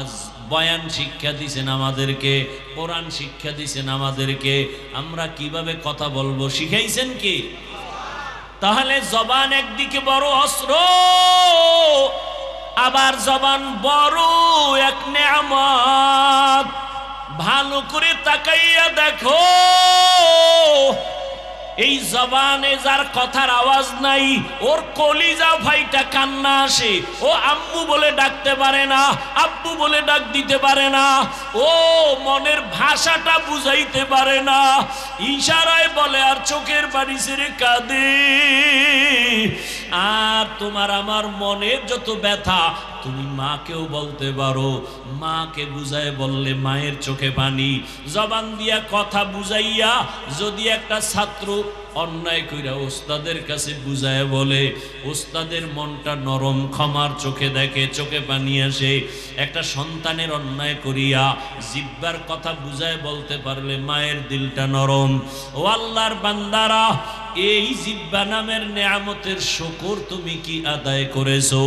বয়ান শিক্ষা দিয়েছেন আমাদেরকে, কোরআন শিক্ষা দিয়েছেন আমাদেরকে। আমরা কিভাবে কথা বলবো শিখাইছেন কি? তাহলে জবান একদিকে বড় অস্ত্র, আবার জবান বড় এক নেয়ামত। ভালো করে তাকাইয়া দেখো, এই জবানে যার কথার আওয়াজ নাই, ওর কলিজা ভাইটা কান্না আসে, ও আম্মু বলে ডাকতে পারে না, আব্বু বলে ডাক দিতে পারে না, ও মনের ভাষাটা বুঝাইতে পারে না, ইশারায় বলে আর চোখের পানি ছেড়ে কাঁদে। আর তোমার আমার মনের যত ব্যথা তুমি মাকেও বলতে পারো, মাকে বুঝায় বললে মায়ের চোখে পানি। জবান দিয়া কথা বুঝাইয়া যদি একটা ছাত্র অন্যায় কইরা ওস্তাদের কাছে বুঝায় বলে, ওস্তাদের মনটা নরম, ক্ষমার চোখে দেখে, চোখে পানি আসে। একটা সন্তানের অন্যায় করিয়া জিহ্বার কথা বুঝায় বলতে পারলে মায়ের দিলটা নরম। ও আল্লাহর বান্দারা, এই জিহ্বা নামের নেয়ামতের শুকর তুমি কি আদায় করেছো?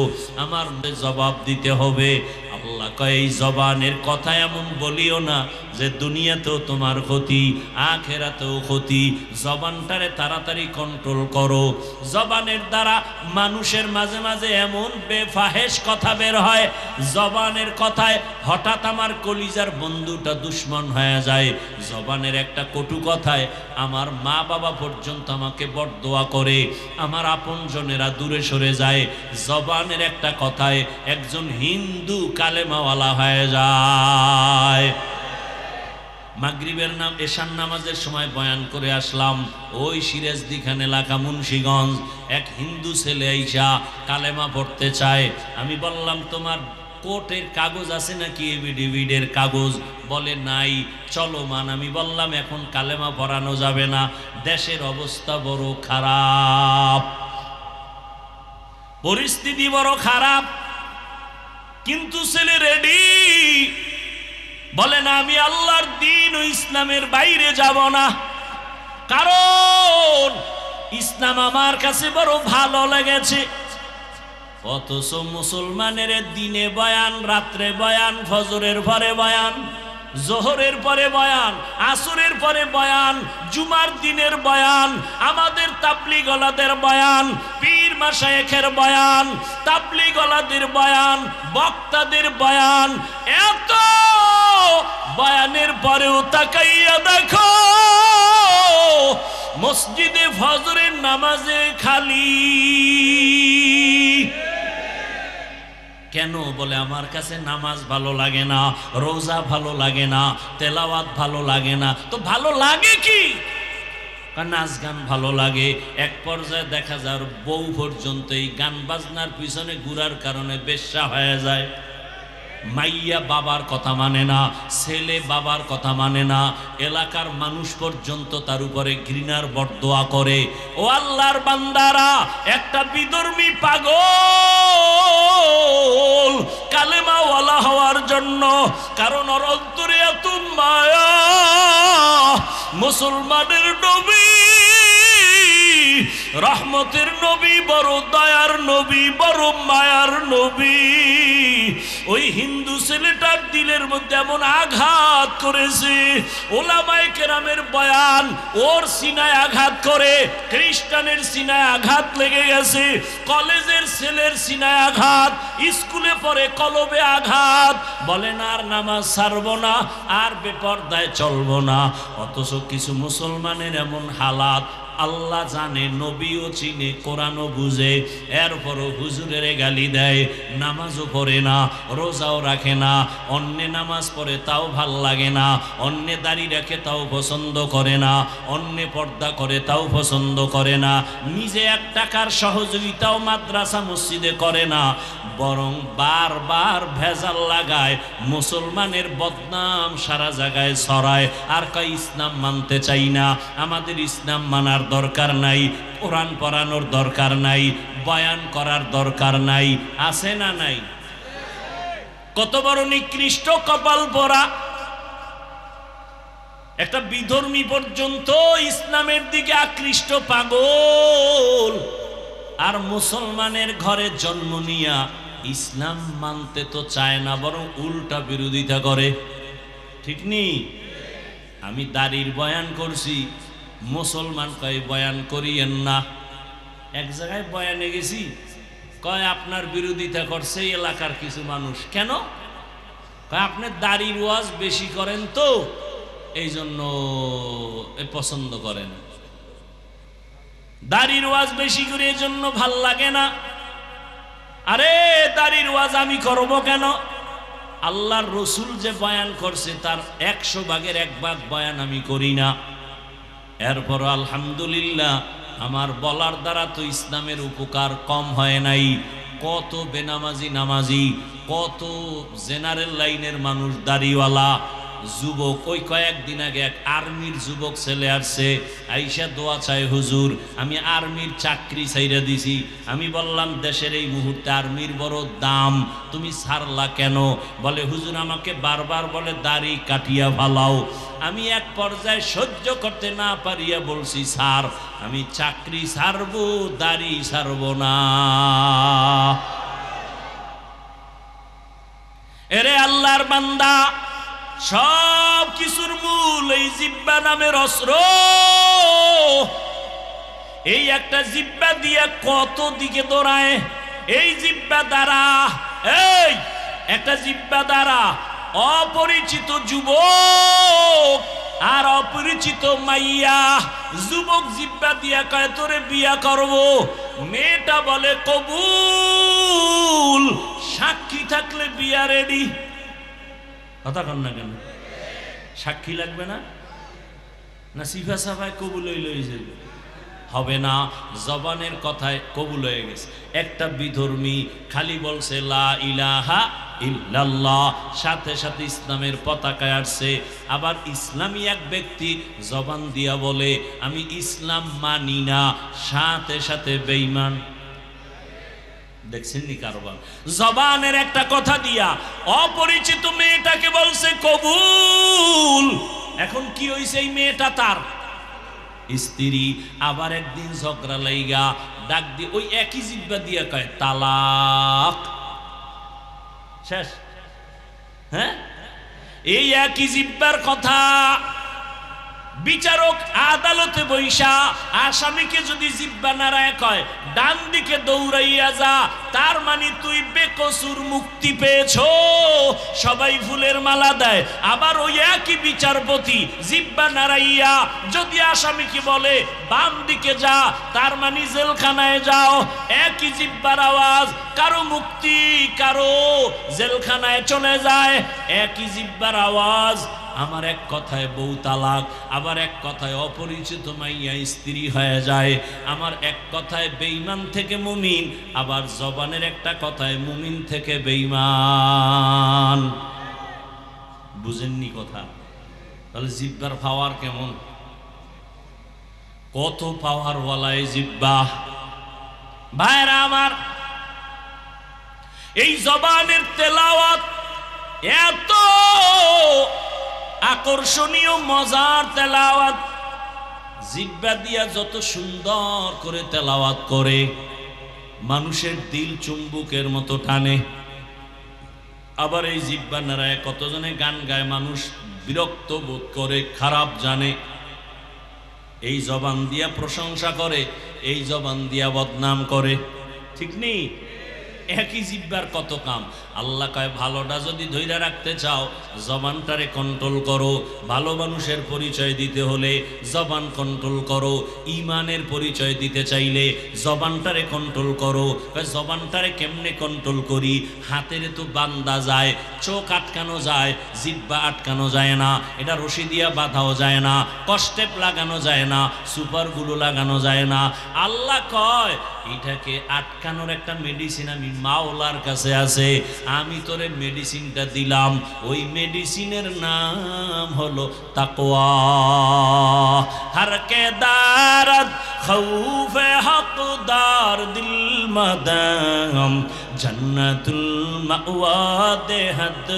আমার জবাব দিতে হবে। আল্লাহ কয়, এই জবানের কথা এমন বলিও না যে দুনিয়াতেও তোমার ক্ষতি, আখেরাতেও ক্ষতি। জবানটারে তাড়াতাড়ি কন্ট্রোল করো। জবানের দ্বারা মানুষের মাঝে মাঝে এমন বেফাহেশ কথা বের হয়, জবানের কথায় হঠাৎ আমার কলিজার বন্ধুটা দুশ্মন হয়ে যায়। জবানের একটা কটু কথায় আমার মা বাবা পর্যন্ত আমাকে বরদোয়া করে, আমার আপনজনেরা দূরে সরে যায়। জবানের একটা কথায় একজন হিন্দু কালেমাওয়ালা হয়ে যায়। মাগরিবের নাম এশার নামাজের সময় বয়ান করে আসলাম, ওই সিরাজদিখান এলাকা মুন্সিগঞ্জ এক হিন্দু ছেলে আইসা কালেমা পড়তে চায়। আমি বললাম, তোমার কোর্টের কাগজ আছে নাকি, এভিডেভিডের কাগজ? বলে নাই। চলো মান। আমি বললাম, এখন কালেমা পড়ানো যাবে না, দেশের অবস্থা বড় খারাপ, পরিস্থিতি বড় খারাপ। কিন্তু ছেলে রেডি, বলে না, আমি আল্লাহর দ্বীন ও ইসলামের বাইরে যাব না, কারণ ইসলাম আমার কাছে বড় ভালো লেগেছে। অথচ মুসলমানের দিনে বয়ান, রাত্রে বয়ান, ফজরের পরে বয়ান, জোহরের পরে বয়ান, আসরের পরে বয়ান, জুমার দিনের বয়ান, আমাদের তাবলীগওয়ালাদের বয়ান, পীর মাশায়েখের বয়ান, তাবলীগওয়ালাদের বয়ান, বক্তাদের বয়ান। এত বয়ানের পরেও তাকাইয়া দেখো মসজিদে ফজরের নামাজে খালি। কেন? বলে আমার কাছে নামাজ ভালো লাগে না, রোজা ভালো লাগে না, তেলাওয়াত ভালো লাগে না। তো ভালো লাগে কি? নাচ গান ভালো লাগে। এক পর্যায়ে দেখা যায় বউ পর্যন্ত এই গান বাজনার পিছনে ঘুরার কারণে বেশ্যা হয়ে যায়। মাইয়া বাবার কথা মানে না, ছেলে বাবার কথা মানে না, এলাকার মানুষ পর্যন্ত তার উপরে ঘৃণার বরদোয়া করে। ও আল্লাহর বান্দারা, একটা বিধর্মী পাগল কালেমাওয়ালা হওয়ার জন্য, কারণ ওর অন্তরে এত মায়া। মুসলমানের নবী, রহমতের নবী, বড় দয়ার নবী, বড় মায়ার নবী, ওই হিন্দু ছেলেটার দিলের মধ্যে এমন আঘাত করেছে, ওলামায়ে কেরামের বয়ান ওর সিনায় আঘাত করে, খ্রিস্টানের সিনায় আঘাত লেগে গেছে, কলেজের ছেলের সিনায় আঘাত, স্কুলে পড়ে কলবে আঘাত। বলেন আর নামাজ ছাড়বো না, আর বেপরদায় চলবো না। অথচ কিছু মুসলমানের এমন হালাত, আল্লাহ জানে, নবীও চিনে, কোরআনও বুঝে, এরপরও হুজুরের গালি দেয়, নামাজও পড়ে না, রোজাও রাখে না, অন্যে নামাজ পড়ে তাও ভাল লাগে না, অন্যে দাড়ি রাখে তাও পছন্দ করে না, অন্যে পর্দা করে তাও পছন্দ করে না, নিজে 1 টাকার সহযোগিতাও মাদ্রাসা মসজিদে করে না, বরং বারবার ভেজাল লাগায়, মুসলমানের বদনাম সারা জায়গায় ছড়ায়। আর কয় ইসলাম মানতে চাই না, আমাদের ইসলাম মানার দরকার নাই, কোরআন পড়ানোর দরকার নাই, বয়ান করার দরকার নাই। আছে না নাই? কত বড় নিকৃষ্ট কপাল পরা! একটা বিধর্মী পর্যন্ত ইসলামের দিকে আকৃষ্ট পাগল, আর মুসলমানের ঘরে জন্ম নিয়া ইসলাম মানতে তো চায় না, বরং উল্টা বিরোধিতা করে। ঠিক নেই? আমি দাড়ির বয়ান করছি, মুসলমান কয় বয়ান করিয়েন না। এক জায়গায় বয়ানে গেছি, কয় আপনার বিরোধিতা করছে এলাকার কিছু মানুষ। কেন? কয় আপনি দাড়ির ওয়াজ বেশি করেন তো এই জন্য পছন্দ করেন, দাড়ির ওয়াজ বেশি করে এই জন্য ভাল লাগে না। আরে দাড়ির ওয়াজ আমি করব কেন? আল্লাহর রসুল যে বয়ান করছে তার 100 ভাগের 1 ভাগ বয়ান আমি করি না। এরপর আলহামদুলিল্লাহ আমার বলার দ্বারা তো ইসলামের উপকার কম হয় নাই। কত বেনামাজি নামাজি, কত জেনারেল লাইনের মানুষ, দাড়িওয়ালা যুবক। ওই কয়েকদিন আগে এক আর্মির যুবক ছেলে আসছে, আইসা দোয়া চায়, হুজুর আমি আর্মির চাকরি ছাইরা দিছি। আমি বললাম দেশের এই মুহূর্তে আর্মির বড় দাম, তুমি ছাড়লা কেন? বলে হুজুর আমাকে বারবার বলে দাড়ি কাটিয়া ফালাও। আমি এক পর্যায়ে সহ্য করতে না পারিয়া বলছি, স্যার আমি চাকরি ছাড়বো, দাড়ি ছাড়বো না। এরে আল্লাহর বান্দা, সব কিছুর মূল এই জিহ্বা নামের অস্ত্র। এই একটা জিহ্বা দিয়ে কত দিকে দৌড়ায়। এই জিহ্বা দ্বারা, এই একটা জিহ্বা দ্বারা অপরিচিত যুবক আর অপরিচিত মাইয়া, যুবক জিহ্বা দিয়া কয় তোরে বিয়া করব, মেয়েটা বলে কবুল, সাক্ষী থাকলে বিয়া রেডি। কথা কন না কেন? সাক্ষী লাগবে না? না সিফা সাফায় কবুল হয়ে যাবে? হবে না, জবানের কথায় কবুল হয়ে গেছে। একটা বিধর্মী খালি বলছে লা ইলাহা ইল্লাল্লাহ, সাথে সাথে ইসলামের পতাকায় আসছে। আবার ইসলামী এক ব্যক্তি জবান দিয়া বলে আমি ইসলাম মানি না, সাথে সাথে বেঈমান। দেখছেন নি কারবার? জবানের একটা কথা দিয়া অপরিচিত মেয়েটাকে বলছে কবুল। এখন কি হইছে? এই মেয়েটা তার স্ত্রী। আবার একদিন ঝগড়া লাইগা ডাক দিয়ে ওই একই জিহ্বা দিয়া কয় তালাক, শেষ। হ্যাঁ, এই একই জিহ্বার কথা বিচারক আদালতে বৈশা আসামিকে যদি জিহ্বা নাড়ায় কয় ডান দিকে দৌড়াইয়া যা, তার মানে তুই বেকসুর মুক্তি পেয়েছো, সবাই ফুলের মালা দেয়। আবার ওই একই বিচারপতি জিহ্বা নাড়াইয়া যদি আসামিকে বলে বাম দিকে যা, তার মানে জেলখানায় যাও। একই জিহ্বার আওয়াজ, কারো মুক্তি কারো জেলখানায় চলে যায়। একই জিহ্বার আওয়াজ, আমার এক কথায় বউ তালাক, আবার এক কথায় অপরিচিত মাইয়া স্ত্রী হয়ে যায়, আমার এক কথায় বেঈমান থেকে মুমিন, আবার জবানের একটা কথায় মুমিন থেকে বেঈমান। বুঝেননি কথা? তাহলে জিহ্বার পাওয়ার কেমন, কত পাওয়ার ওয়ালা এই জিহ্বা। ভাইরা আমার, এই জবানের তেলাওয়াত এত আকর্ষণীয় মজার তেলাওয়াত, জিহ্বা দিয়া যত সুন্দর করে তেলাওয়াত করে মানুষের দিল চুম্বুকের মতো টানে। আবার এই জিহ্বা নাড়ায় কতজনে গান গায়, মানুষ বিরক্ত বোধ করে, খারাপ জানে। এই জবান দিয়া প্রশংসা করে, এই জবান দিয়া বদনাম করে, ঠিক নেই? একই জিহ্বার কত কাম। আল্লাহ কয় ভালোটা যদি ধইরা রাখতে চাও জবানটারে কন্ট্রোল করো, ভালো মানুষের পরিচয় দিতে হলে জবান কন্ট্রোল করো, ইমানের পরিচয় দিতে চাইলে জবানটারে কন্ট্রোল করো। জবানটারে কেমনে কন্ট্রোল করি? হাতের তো বান্ধা যায়, চোখ আটকানো যায়, জিহ্বা আটকানো যায় না, এটা রশি দিয়া বাঁধাও যায় না, কষ্টেপ লাগানো যায় না, সুপারগুলো লাগানো যায় না। আল্লাহ কয় এটাকে আটকানোর একটা মেডিসিন আমি মাওলার কাছে আছে, আমি তোরে মেডিসিনটা দিলাম। ওই মেডিসিনের নাম হলো তাকওয়া। হর কে দারদ খৌফে হকদার দিল মদম, জন্নতুল মাওয়া দেহত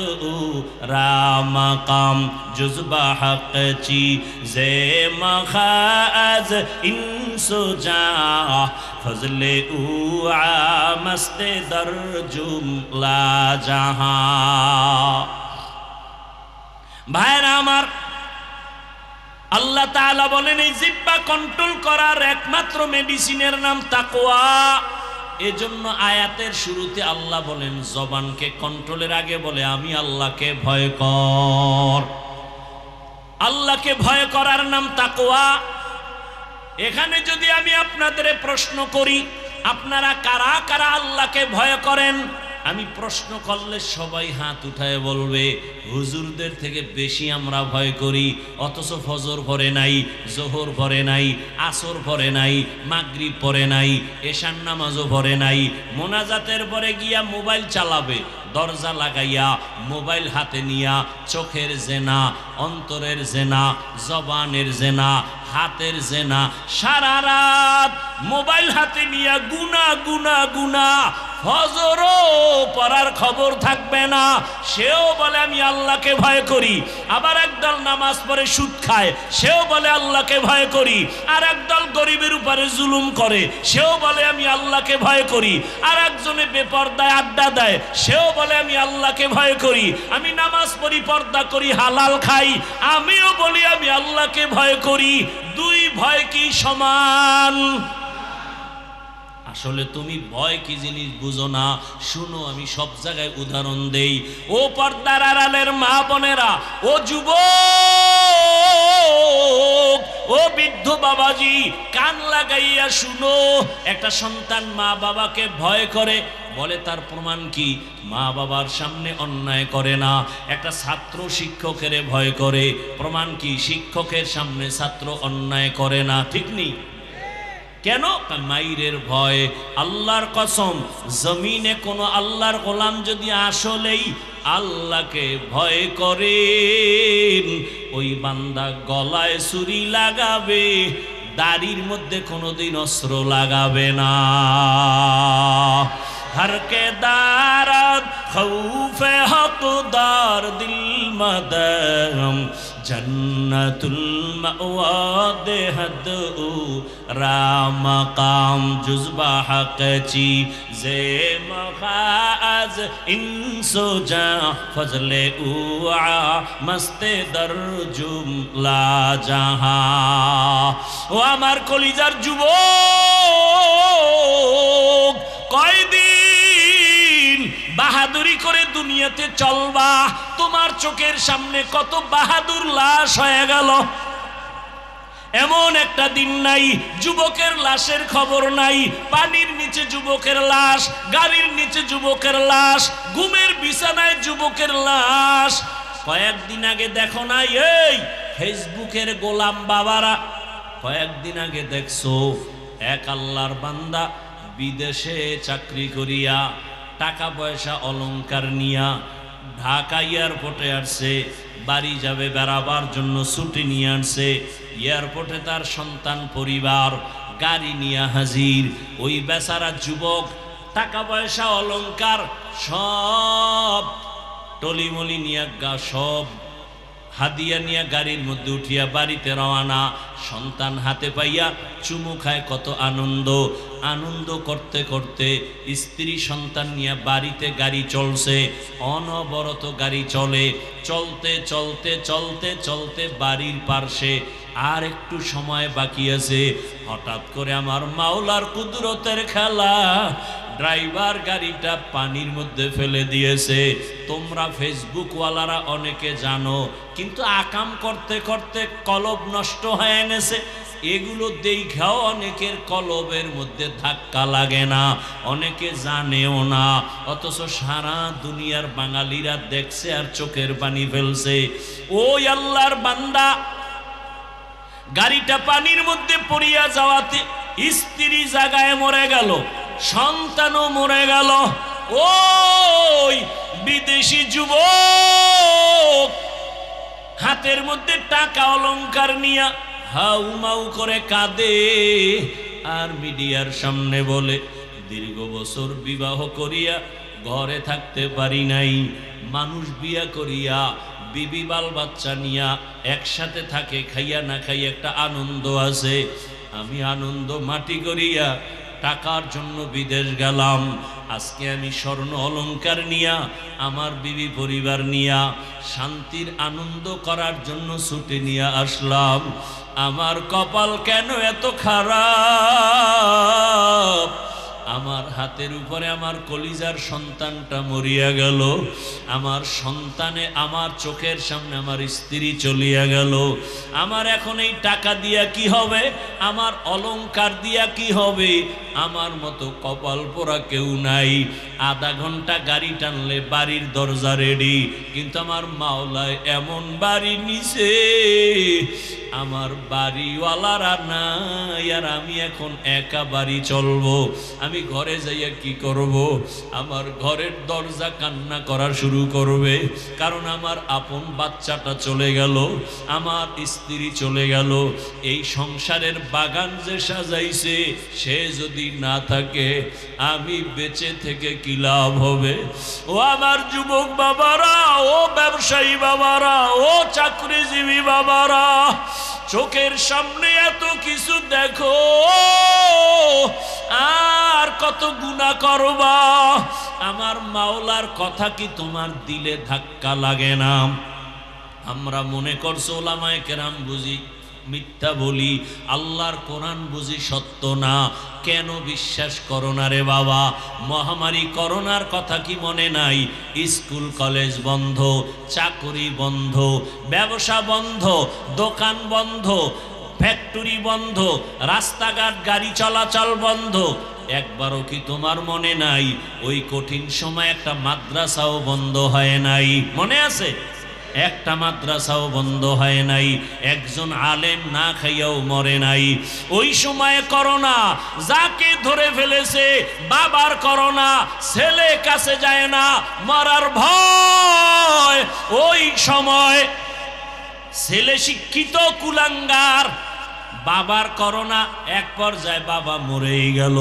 রামকাম, জুজবা হক চি জে মখাজ ইনসুজা, ফজলে উ আমস্তে দর জুমলা জাহাঁ। ভাইরা আমার, আল্লাহ তাআলা বলেন এই জিহ্বা কন্ট্রোল করার একমাত্র মেডিসিনের নাম তাকওয়া। এজন্য আয়াতের শুরুতে আল্লাহ বলেন জবানকে কন্ট্রোলের আগে বলে আমি আল্লাহকে ভয় কর। আল্লাহকে ভয় করার নাম তাকওয়া। এখানে যদি আমি আপনাদের প্রশ্ন করি আপনারা কারা কারা আল্লাহকে ভয় করেন, আমি প্রশ্ন করলে সবাই হাত উঠায় বলবে হুজুরদের থেকে বেশি আমরা ভয় করি, অথচ ফজর পড়ে নাই, জোহর পড়ে নাই, আসর পড়ে নাই, মাগরিব পড়ে নাই, এশার নামাজও পড়ে নাই। মোনাজাতের পরে গিয়া মোবাইল চালাবে, দরজা লাগাইয়া মোবাইল হাতে নিয়া চোখের জেনা, অন্তরের জেনা, জবানের জেনা, হাতের জেনা, সারা রাত মোবাইল হাতে নিয়া গুনা গুনা গুনা, ফজরও পড়ার খবর থাকবে না। সেও বলে আমি আল্লাহকে ভয় করি। আবার একদল নামাজ পড়ে সুদ খায়, সেও বলে আল্লাহকে ভয় করি। আর একদল গরিবের উপরে জুলুম করে, সেও বলে আমি আল্লাহকে ভয় করি। আর একজনে বেপর্দায় আড্ডা দেয়, সেও বলে আমি আল্লাহকে ভয় করি। আমি নামাজ পড়ি, পর্দা করি, হালাল খাই, আমিও বলি আমি আল্লাহকে ভয় করি। দুই ভয় কি সমান? আসলে তুমি ভয় কি জিনিস বুঝো না। শুনো, আমি সব জায়গায় উদাহরণ দেই। ও পর্দার আড়ালের মা বোনেরা, ও যুবক, ও বৃদ্ধ বাবাজি, কান লাগাইয়া শুনো। একটা সন্তান মা বাবাকে ভয় করে, বলে তার প্রমাণ কি? মা বাবার সামনে অন্যায় করে না। একটা ছাত্র শিক্ষকের ভয় করে, প্রমাণ কি? শিক্ষকের সামনে ছাত্র অন্যায় করে না। ঠিক নেই? কেন? মাইরের ভয়। আল্লাহর কসম, জমিনে কোনো আল্লাহর গোলাম যদি আসলেই আল্লাহকে ভয় করেন, ওই বান্দা গলায় ছুরি লাগাবে, দাড়ির মধ্যে কোনোদিন অস্ত্র লাগাবে না। हर के दारद खौफ हकदार दिल मदम जन्नतुल मअवा देहद रामकाम जुज़बा हक़ची जे मखाज इंसो जा फजले उआ मस्ते दर जुमला जहा ও আমার কলিজার যুবক কয়দিন বাহাদুরি করে দুনিয়াতে চলবা তোমার চোখের সামনে কত বাহাদুর লাশ হয়ে গেল এমন একটা দিন নাই যুবকের লাশের খবর নাই পানির নিচে যুবকের লাশ গাড়ির নিচে যুবকের লাশ ঘুমের বিছানায় যুবকের লাশ কয়েকদিন আগে দেখো না এই ফেসবুকের গোলাম বাবারা কয়েকদিন আগে দেখছো এক আল্লাহর বান্দা বিদেশে চাকরি করিয়া টাকা পয়সা অলংকার নিয়া ঢাকা এয়ারপোর্টে আসছে বাড়ি যাবে বেড়াবার জন্য ছুটি নিয়ে আসছে এয়ারপোর্টে তার সন্তান পরিবার গাড়ি নিয়ে হাজির ওই বেচারা যুবক টাকা পয়সা অলংকার সব টলিমলি নিয়ে সব হাদিয়া নিয়া গাড়ির মধ্যে উঠিয়া বাড়িতে রওনা সন্তান হাতে পাইয়া চুমু খায় কত আনন্দ আনন্দ করতে করতে স্ত্রী সন্তান নিয়ে বাড়িতে গাড়ি চলছে অনবরত গাড়ি চলে চলতে চলতে চলতে চলতে বাড়ির পার্শ্বে আর একটু সময় বাকি আছে হঠাৎ করে আমার মাওলার কুদরতের খেলা ড্রাইভার গাড়িটা পানির মধ্যে ফেলে দিয়েছে তোমরা ফেসবুক ওয়ালারা অনেকে জানো কিন্তু আকাম করতে করতে কলব নষ্ট হয়ে গেছে এগুলো দেখাও অনেকের কলবের মধ্যে ধাক্কা লাগে না অনেকে জানেও না অথচ সারা দুনিয়ার বাঙালিরা দেখছে আর চোখের পানি ফেলছে ওই আল্লাহর বান্দা গাড়িটা পানির মধ্যে পড়িয়া যাওয়াতে স্ত্রী জায়গায় মরে গেল সন্তানও মরে গেল ওই বিদেশি যুবক হাতের মধ্যে টাকা অলংকার নিয়া হাউ মাউ করে কাঁদে আর মিডিয়ার সামনে বলে দীর্ঘ বছর বিবাহ করিয়া ঘরে থাকতে পারি নাই মানুষ বিয়া করিয়া বিবি বাল বাচ্চা নিয়া একসাথে থাকে খাইয়া না খাইয়া একটা আনন্দ আছে আমি আনন্দ মাটি করিয়া টাকার জন্য বিদেশ গেলাম আজকে আমি স্বর্ণ অলংকার নিয়া আমার বিবি পরিবার নিয়া শান্তির আনন্দ করার জন্য ছুটি নিয়ে আসলাম আমার কপাল কেন এত খারাপ আমার হাতের উপরে আমার কলিজার সন্তানটা মরিয়া গেল আমার সন্তানে আমার চোখের সামনে আমার স্ত্রী চলিয়া গেল আমার এখন এই টাকা দিয়া কি হবে আমার অলংকার দিয়া কি হবে আমার মতো কপাল পোড়া কেউ নাই আধা ঘন্টা গাড়ি টানলে বাড়ির দরজা রেডি কিন্তু আমার মাওলায় এমন বাড়ি নিছে আমার বাড়িওয়ালারা নাই আর আমি এখন একা বাড়ি চলবো আমি ঘরে যাইয়া কি করব আমার ঘরের দরজা কান্না করা শুরু করবে কারণ আমার আপন বাচ্চাটা চলে গেল আমার স্ত্রী চলে গেল এই সংসারের বাগান যে সাজাইছে সে যদি না থাকে আমি বেঁচে থেকে কি লাভ হবে ও আমার যুবক বাবারা ও ব্যবসায়ী বাবারা ও চাকরিজীবী বাবারা চোখের সামনে এত কিছু দেখো আর কত গুনাহ করবা আমার মাওলার কথা কি তোমার দিলে ধাক্কা লাগে না আমরা মনে করছো ওলামায়ে কেরাম বুঝি মিথ্যা বলি আল্লাহর কোরআন বুঝি সত্য না কেন বিশ্বাস করো না রে বাবা মহামারী করোনার কথা কি মনে নাই স্কুল কলেজ বন্ধ চাকরি বন্ধ ব্যবসা বন্ধ দোকান বন্ধ ফ্যাক্টরি বন্ধ রাস্তাঘাট গাড়ি চলাচল বন্ধ একবারও কি তোমার মনে নাই ওই কঠিন সময় একটা মাদ্রাসাও বন্ধ হয় নাই মনে আছে একটা মাদ্রাসাও বন্ধ হয় নাই একজন আলেম না খাইয়াও মরে নাই ওই সময়ে করোনা যাকে ধরে ফেলেছে বাবার করোনা ছেলে কাছে যায় না মরার ভয় ওই সময় ছেলে শিক্ষিত কুলাঙ্গার বাবার করোনা এক পর্যায়ে বাবা মরেই গেল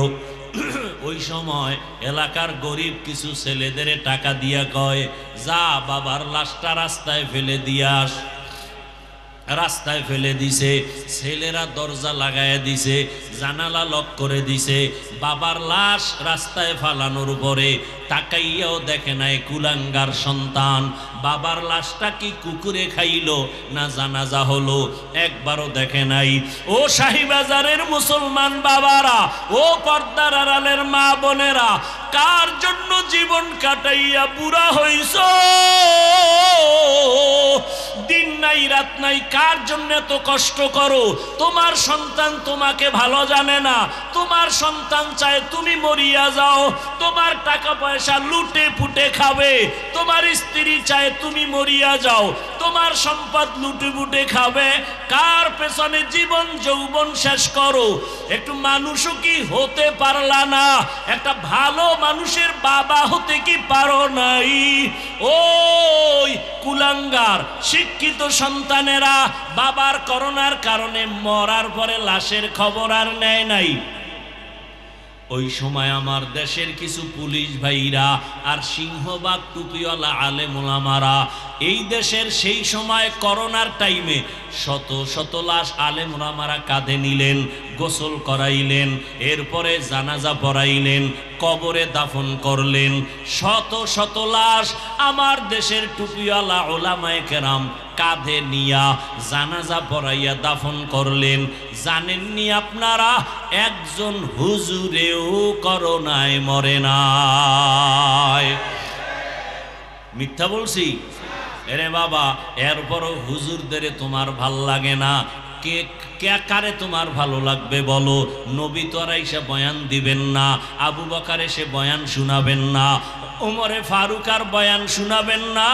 ওই সময় এলাকার গরিব কিছু ছেলেদের টাকা দিয়া কয় যা বাবার লাশটা রাস্তায় ফেলে দিয়ে আস রাস্তায় ফেলে দিছে, ছেলেরা দরজা লাগায় দিছে, জানালা লক করে দিছে। বাবার লাশ রাস্তায় ফালানোর পরে তাকাইয়াও দেখে নাই কুলাঙ্গার সন্তান বাবার লাশটা কি কুকুরে খাইলো না জানাজা হলো, একবারও দেখে নাই। ও শাহীবাজারের মুসলমান বাবারা, ও পর্দার আড়ালের মা বোনেরা, কার জন্য জীবন কাটাইয়া বুড়া হইছ? দিন নাই রাত নাই, কার জন্য এত কষ্ট করো? তোমার সন্তান তোমাকে ভালো জানে না, তোমার সন্তান চায় তুমি মরিয়া যাও, তোমার টাকা পয়সা লুটে পুটে খাবে, তোমার স্ত্রী চায় তুমি মরিয়া যাও, তোমার সম্পদ লুটে পুটে খাবে। কার পেছনে জীবন যৌবন শেষ করো? একটু মানুষও কি হতে পারলা না? একটা ভালো মানুষের বাবা হতে কি পারো নাই? ওই কুলাঙ্গার শিক্ষিত সন্তানেরা বাবার করোনার কারণে মরার পরে লাশের খবর আর নেয় নাই। ওই সময় আমার দেশের কিছু পুলিশ ভাইরা আর সিংহবাগ টুপিওয়ালা আলেম ওলামারা এই দেশের সেই সময় করোনার টাইমে শত শত লাশ আলেম ওলামারা কাঁধে নিলেন, গোসল করাইলেন, এরপরে জানাজা পড়াইলেন, কবরে দাফন করলেন। শত শত লাশ আমার দেশের টুপিওয়ালা ওলামায়ে কেরাম কাঁধে নিয়া জানাজা পড়াইয়া দাফন করলেন। জানেননি আপনারা একজন হুজুরেও করোনায় মরে নাই? মিথ্যা বলছি? এরে বাবা, এরপরও হুজুরদের তোমার ভাল লাগে না? কে কারে তোমার ভালো লাগবে বলো? নবী তো আর এসে বয়ান দিবেন না, আবু বকর এসে বয়ান শোনাবেন না, ওমরে ফারুক আর বয়ান শোনাবেন না,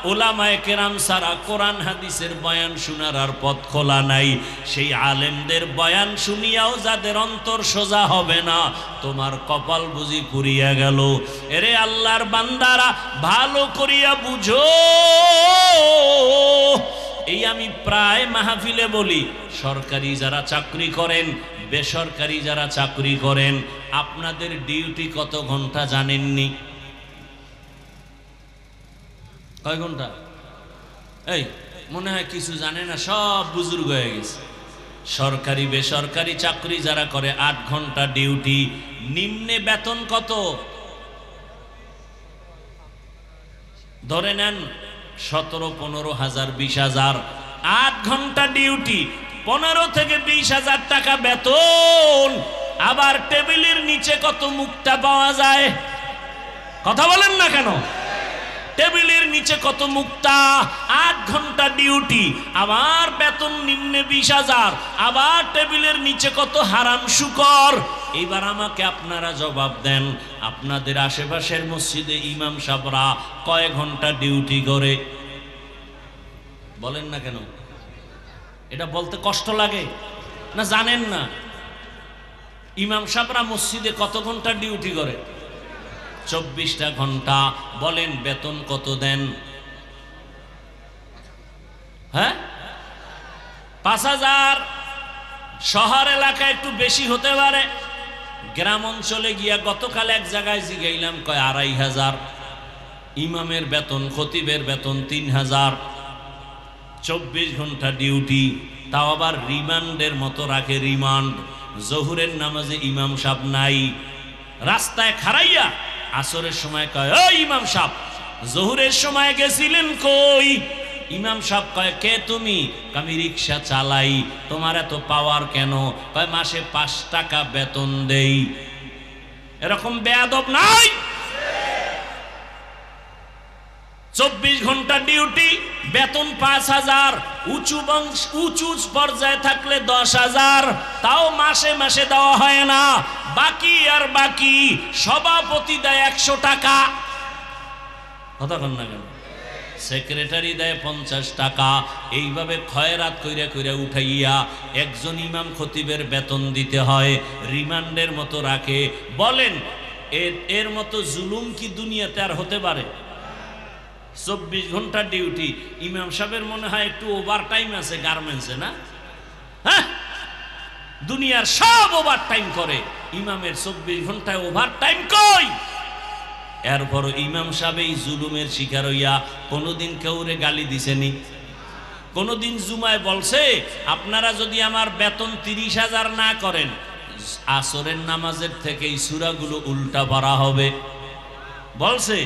ওলামায়ে কেরাম সারা কোরআন হাদিসের বয়ান শোনার আর পথ খোলা নাই। সেই আলেমদের বয়ান শুনিয়াও যাদের অন্তর সোজা হবে না, তোমার কপাল বুঝি পুড়িয়া গেল। এরে আল্লাহর বান্দারা, ভালো করিয়া বুঝো। এই আমি প্রায় মাহফিলে বলি, সরকারি যারা চাকরি করেন, বেসরকারি যারা চাকরি করেন, আপনাদের ডিউটি কত ঘন্টা জানেননি? কয় ঘন্টা? এই মনে হয় কিছু জানে না, সব বুজুর্গ হয়ে গেছে। সরকারি বেসরকারি চাকরি যারা করে 8 ঘন্টা ডিউটি। নিম্নে বেতন কত? ধরে নেন 17-15 হাজার, 20 হাজার। 8 ঘন্টা ডিউটি, 15 থেকে 20 হাজার টাকা বেতন। আবার টেবিলের নিচে কত মুক্তা পাওয়া যায়? কথা বলেন না কেন? টেবিলের নিচে কত মুক্তা? 8 ঘন্টা ডিউটি, আবার বেতন নিম্নে 20 হাজার, আবার টেবিলের নিচে কত হারাম শুকর। এবার আমাকে আপনারা জবাব দেন, আপনাদের আশেপাশের মসজিদে ইমাম সাহেবরা কয় ঘন্টা ডিউটি করে? বলেন না কেন? এটা বলতে কষ্ট লাগে না? জানেন না ইমাম সাহেবরা মসজিদে কত ঘন্টা ডিউটি করে? 24টা ঘন্টা। বলেন বেতন কত দেন? হ্যাঁ, 5000। শহর এলাকায় একটু বেশি হতে পারে, গ্রাম অঞ্চলে গিয়া গতকাল এক জায়গায় জিগাইলাম, কয় 2500। ইমামের বেতন, খতিবের বেতন 3000। 24 ঘন্টা ডিউটি, তাও আবার রিমান্ডের মতো রাখে। রিমান্ড, জহুরের নামাজে ইমাম সাহেব নাই, রাস্তায় খাড়াইয়া আসরের সময় কয়, ও ইমাম সাহেব জহুরের সময় গেছিলেন কই? ইমাম সাহেব কয়, কে তুমি? আমি রিক্সা চালাই। তোমার এত পাওয়ার কেন? কয় মাসে 5 টাকা বেতন দেই। এরকম বেয়াদব নাই? 24 ঘন্টা ডিউটি, বেতন 5000। উঁচু পর্যায়ে থাকলে 10,000, তাও মাসে মাসে দেওয়া হয় না। বাকি আর বাকি। সভাপতি দেয় 100 টাকা। কথা কন না কেন? সেক্রেটারি দেয় 50 টাকা। এইভাবে খয়রাত কইরা কইরা উঠাইয়া একজন ইমাম খতিবের বেতন দিতে হয়, রিমান্ডের মতো রাখে। বলেন এর মতো জুলুম কি দুনিয়াতে আর হতে পারে? 24 ঘন্টা ডিউটি। ইমাম সাহেবের মনে হয় একটু ওভার টাইম আছে গার্মেন্টসে, না? হ্যাঁ, দুনিয়ার সব ওভার টাইম করে, ইমামের 24 ঘন্টায় ওভার টাইম কই? এরপর ইমাম সাহেব এই জুলুমের শিকার হইয়া কোনোদিন কেউরে গালি দিছেনি? কোনোদিন জুমায় বলছে আপনারা যদি আমার বেতন 30,000 না করেন আসরের নামাজের থেকে এই সূরাগুলো উল্টা পড়া হবে? বলছে?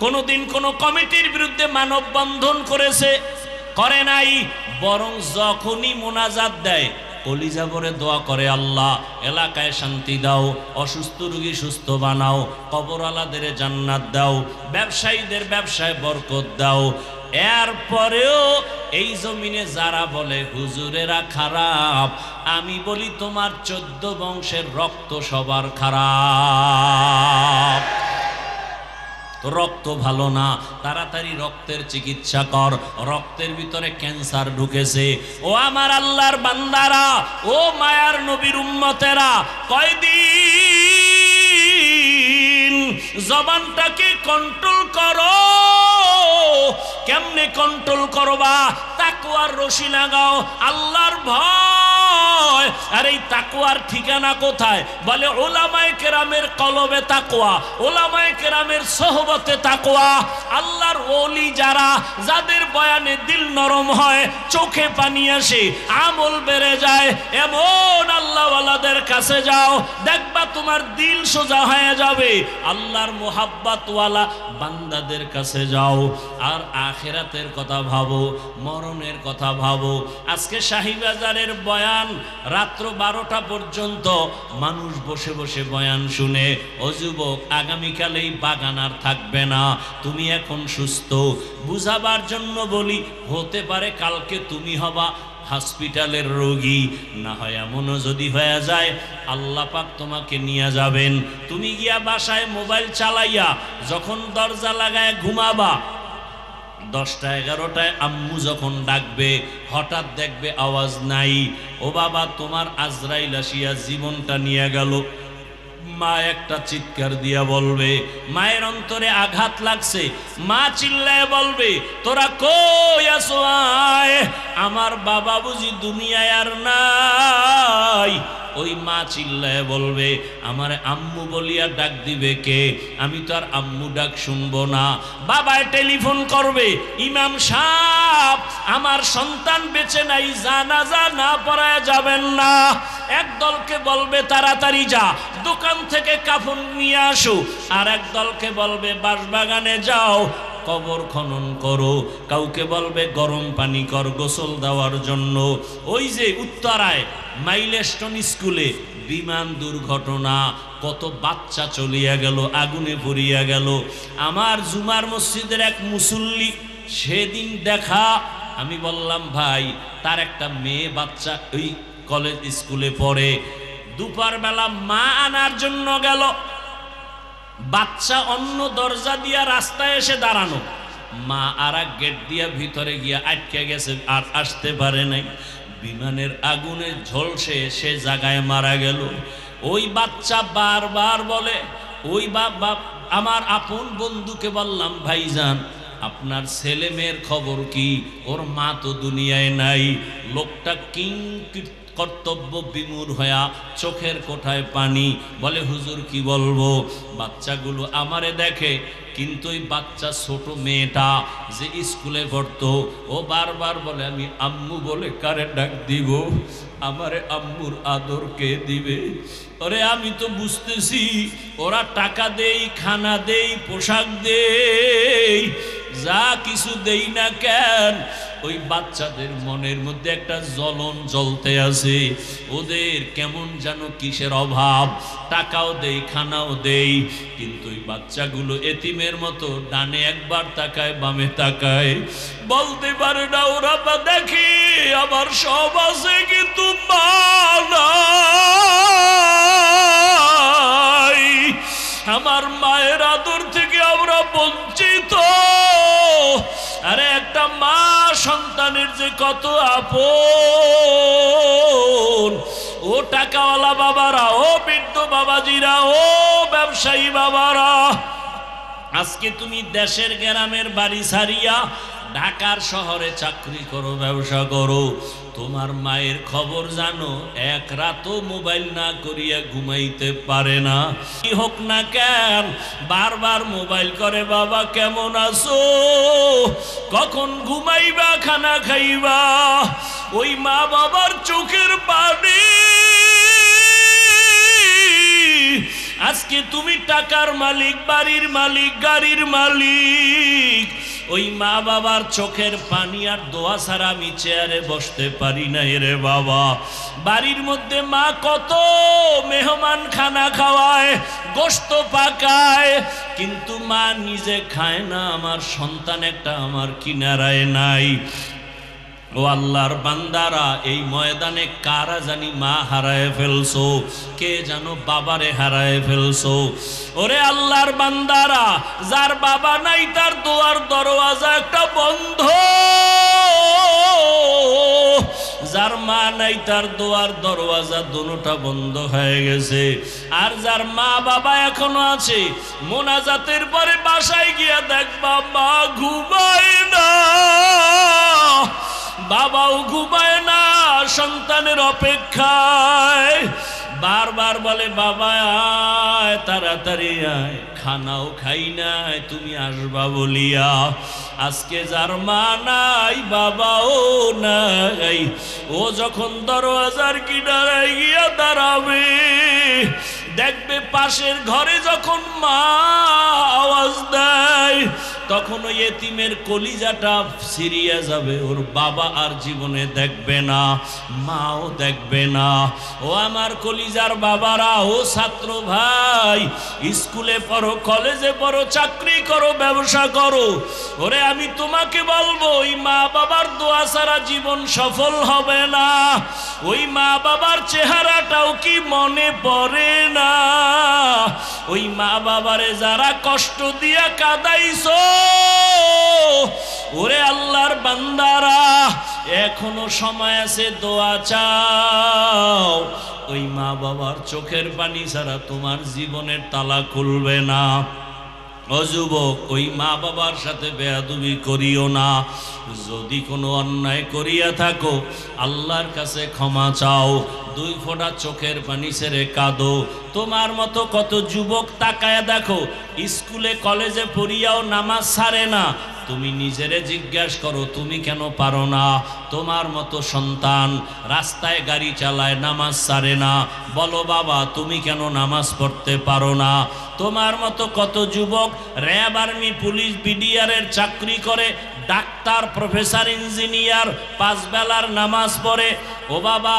কোনোদিন কোন কমিটির বিরুদ্ধে মানববন্ধন করেছে? করে নাই। বরং যখনই মোনাজাত দেয় কলিজা ভরে দোয়া করে, আল্লাহ এলাকায় শান্তি দাও, অসুস্থ রোগী সুস্থ বানাও, কবরওয়ালাদের জান্নাত দাও, ব্যবসায়ীদের ব্যবসায় বরকত দাও। এরপরেও এই জমিনে যারা বলে হুজুরেরা খারাপ, আমি বলি তোমার 14 বংশের রক্ত সবার খারাপ। রক্ত ভালো না, তাড়াতাড়ি রক্তের চিকিৎসা কর, রক্তের ভিতরে ক্যান্সার ঢুকেছে। ও আমার আল্লাহর বান্দারা, ও মায়ার নবীর উম্মতেরা, কয়দিন জবানটাকে কন্ট্রোল করো। কেমনে কন্ট্রোল করবা? তাকওয়ার রশি লাগাও, আল্লাহর ভয়। আর এই তাকওয়ার ঠিকানা কোথায়? বলে উলামায়ে কেরামের কলবে তাকওয়া, উলামায়ে কেরামের সোহবতে তাকওয়া। আল্লাহর ওলি যারা, যাদের বয়ানে দিল নরম হয়, চোখে পানি আসে, আমল বেড়ে যায়, এমন আল্লাহওয়ালাদের কাছে যাও, দেখবা তোমার দিল সোজা হয়ে যাবে। আল্লাহর মোহাব্বতওয়ালা বান্দাদের কাছে যাও, আর আখিরাতের কথা ভাবো, মরণের কথা ভাবো। আজকে শাহীবাজারের বয়ান রাত্র 12টা পর্যন্ত মানুষ বসে বসে বয়ান শুনে। ও যুবক, আগামীকাল এই বাগান আর থাকবে না। তুমি এখন সুস্থ, বুঝাবার জন্য বলি, হতে পারে কালকে তুমি হবা হসপিটালের রোগী, না হয় এমনও যদি হয়ে যায় আল্লাহ পাক তোমাকে নিয়ে যাবেন। তুমি গিয়া বাসায় মোবাইল চালাইয়া যখন দরজা লাগায় ঘুমাবা, 10টা 11টায় আম্মু যখন ডাকবে, হঠাৎ দেখবে আওয়াজ নাই। ও বাবা, তোমার আজরাইল আসিয়া জীবনটা নিয়ে গেল। মা একটা চিৎকার দিয়া বলবে, মায়ের অন্তরে আঘাত লাগছে। মা চিল্লায় বলবে, তোরা কই আছো? আয়, আমার বাবা বুঝি দুনিয়ায় আর নাই। ওই মা চিল্লায় বলবে, আমার আম্মু বলিয়া ডাক দিবে কে? আমি তো আর আম্মু ডাক শুনবো না। বাবায় টেলিফোন করবে, ইমাম সাহেব আমার সন্তান বেঁচে নাই, জানাজা না পড়ায় যাবেন না। এক দলকে বলবে তাড়াতাড়ি যা দোকান থেকে কাফন নিয়ে আসো, আর এক দলকে বলবে বাঁশবাগানে যাও কবর খনন করো, কাউকে বলবে গরম পানি কর গোসল দেওয়ার জন্য। ওই যে উত্তরায় মাইলস্টোন স্কুলে বিমান দুর্ঘটনা, কত বাচ্চা চলিয়া গেল, আগুনে পুড়িয়া গেল। আমার জুমার মসজিদের এক মুসল্লি সেদিন দেখা, আমি বললাম ভাই, তার একটা মেয়ে বাচ্চা ওই কলেজ স্কুলে পড়ে, দুপুর বেলা মা আনার জন্য গেল, বাচ্চা অন্য দরজা দিয়া রাস্তায় এসে দাঁড়ানো, মা আর এক গেট দিয়া ভিতরে গিয়া আটকে গেছে, আর আসতে পারে নাই। বিমানের আগুনে ঝলসে সে জায়গায় মারা গেল। ওই বাচ্চা বারবার বলে, ওই বাবা আমার আপন বন্ধুকে বললাম, ভাইজান আপনার ছেলে মেয়ের খবর কি? ওর মা তো দুনিয়ায় নাই। লোকটা কর্তব্য বিমূঢ় হইয়া চোখের কোঠায় পানি, বলে হুজুর কি বলবো? বাচ্চাগুলো আমারে দেখে, কিন্তু ওই বাচ্চা ছোট মেয়েটা যে স্কুলে পড়তো, ও বারবার বলে আমি আম্মু বলে কারে ডাক দিব? আমারে আম্মুর আদর কে দিবে? ওরে আমি তো বুঝতেছি ওরা টাকা দেই, খানা দেই, পোশাক দেই, যা কিছু দেই না কেন, ওই বাচ্চাদের মনের মধ্যে একটা জ্বলন জ্বলতে আছে। ওদের কেমন যেন কিসের অভাব, টাকাও দেই, খানাও দেই, কিন্তু ওই বাচ্চাগুলো এতিমের মতো ডানে একবার তাকায়, বামে তাকায়, বলতে পারে না ওরা বা দেখি আমার সব আছে কিন্তু মা নাই। আমার মায়ের আদর থেকে আমরা বঞ্চিত। আরে একটা মা সন্তানের যে কত আপন। ও টাকাওয়ালা বাবারা, ও বৃদ্ধ বাবাজিরা, ও ব্যবসায়ী বাবারা, আজকে তুমি দেশের গ্রামের বাড়ি ছাড়িয়া ঢাকার শহরে চাকরি করো, ব্যবসা করো, তোমার মায়ের খবর জানো? এক রাতও মোবাইল না করিয়া ঘুমাইতে পারে না। কি হোক না কেন বারবার মোবাইল করে, বাবা কেমন আছো? কখন ঘুমাইবা, খানা খাইবা, ওই মা বাবার চোখের পানি। আজকে তুমি টাকার মালিক, বাড়ির মালিক, গাড়ির মালিক, ওই মা বাবার চোখের পানি আর দোয়া ছাড়া আমি চেয়ারে বসতে পারি না রে বাবা। বাড়ির মধ্যে মা কত মেহমান খানা খাওয়ায়, গোশত পাকায়, কিন্তু মা নিজে খায় না। আমার সন্তান একটা আমার কিনারায় নাই। ও আল্লাহর বান্দারা, এই ময়দানে কারা জানি মা হারায় ফেলছো, কে জানো বাবারে হারায় ফেলছো। ওরে আল্লাহর বান্দারা, যার বাবা নাই তার দোয়ার দরওয়াজা একটা বন্ধ, যার মা নাই তার দোয়ার দরওয়াজা দুটোটা বন্ধ হয়ে গেছে। আর যার মা বাবা এখনো আছে, মোনাজাতের পরে বাসায় গিয়া দেখবা মা ঘুমায় না, বাবাও ঘুমায় না, সন্তানের অপেক্ষায় বারবার বলে বাবা আয়, তাড়াতাড়ি আয়, খানাও খাই নাই তুমি আসবা বলিয়া। আজকে যার মা নাই, বাবাও নাই, ও যখন দরওয়াজার কিনারায় গিয়া দাঁড়াবে, দেখবে পাশের ঘরে যখন মা আওয়াজ দেয়, তখন ওই এতিমের কলিজাটা ছিঁড়িয়া যাবে। ওর বাবা আর জীবনে দেখবে না, মাও দেখবে না। ও আমার কলিজার বাবারা, ও ছাত্র ভাই, স্কুলে পড়ো, কলেজে পড়ো, চাকরি করো, ব্যবসা করো, ওরে আমি তোমাকে বলবো, ওই মা বাবার দোয়া ছাড়া জীবন সফল হবে না। ওই মা বাবার চেহারাটাও কি মনে পড়ে না? ওই মা বাবারে যারা কষ্ট দিয়া কাঁদাইছো, ওরে আল্লাহর বান্দারা, এখনো সময় আছে, দোয়া চাও। ওই মা বাবার চোখের পানি ছাড়া তোমার জীবনের তালা খুলবে না। ও যুবক, ওই মা বাবার সাথে বেয়াদবি করিও না। যদি কোনো অন্যায় করিয়া থাকো, আল্লাহর কাছে ক্ষমা চাও, 2 ফোঁটা চোখের পানি ছেড়ে কাঁদো। তোমার মতো কত যুবক তাকায়া দেখো, স্কুলে কলেজে পড়িয়াও নামাজ ছাড়ে না। তুমি নিজেরে জিজ্ঞাসা করো, তুমি কেন পারো না? তোমার মতো সন্তান রাস্তায় গাড়ি চালায়, নামাজ ছাড়ে না, বলো বাবা তুমি কেন নামাজ পড়তে পারো না? তোমার মতো কত যুবক র্যাব, আর্মি, পুলিশ, বিডিআরের চাকরি করে, ডাক্তার, প্রফেসর, ইঞ্জিনিয়ার, 5 বেলার নামাজ পড়ে। ও বাবা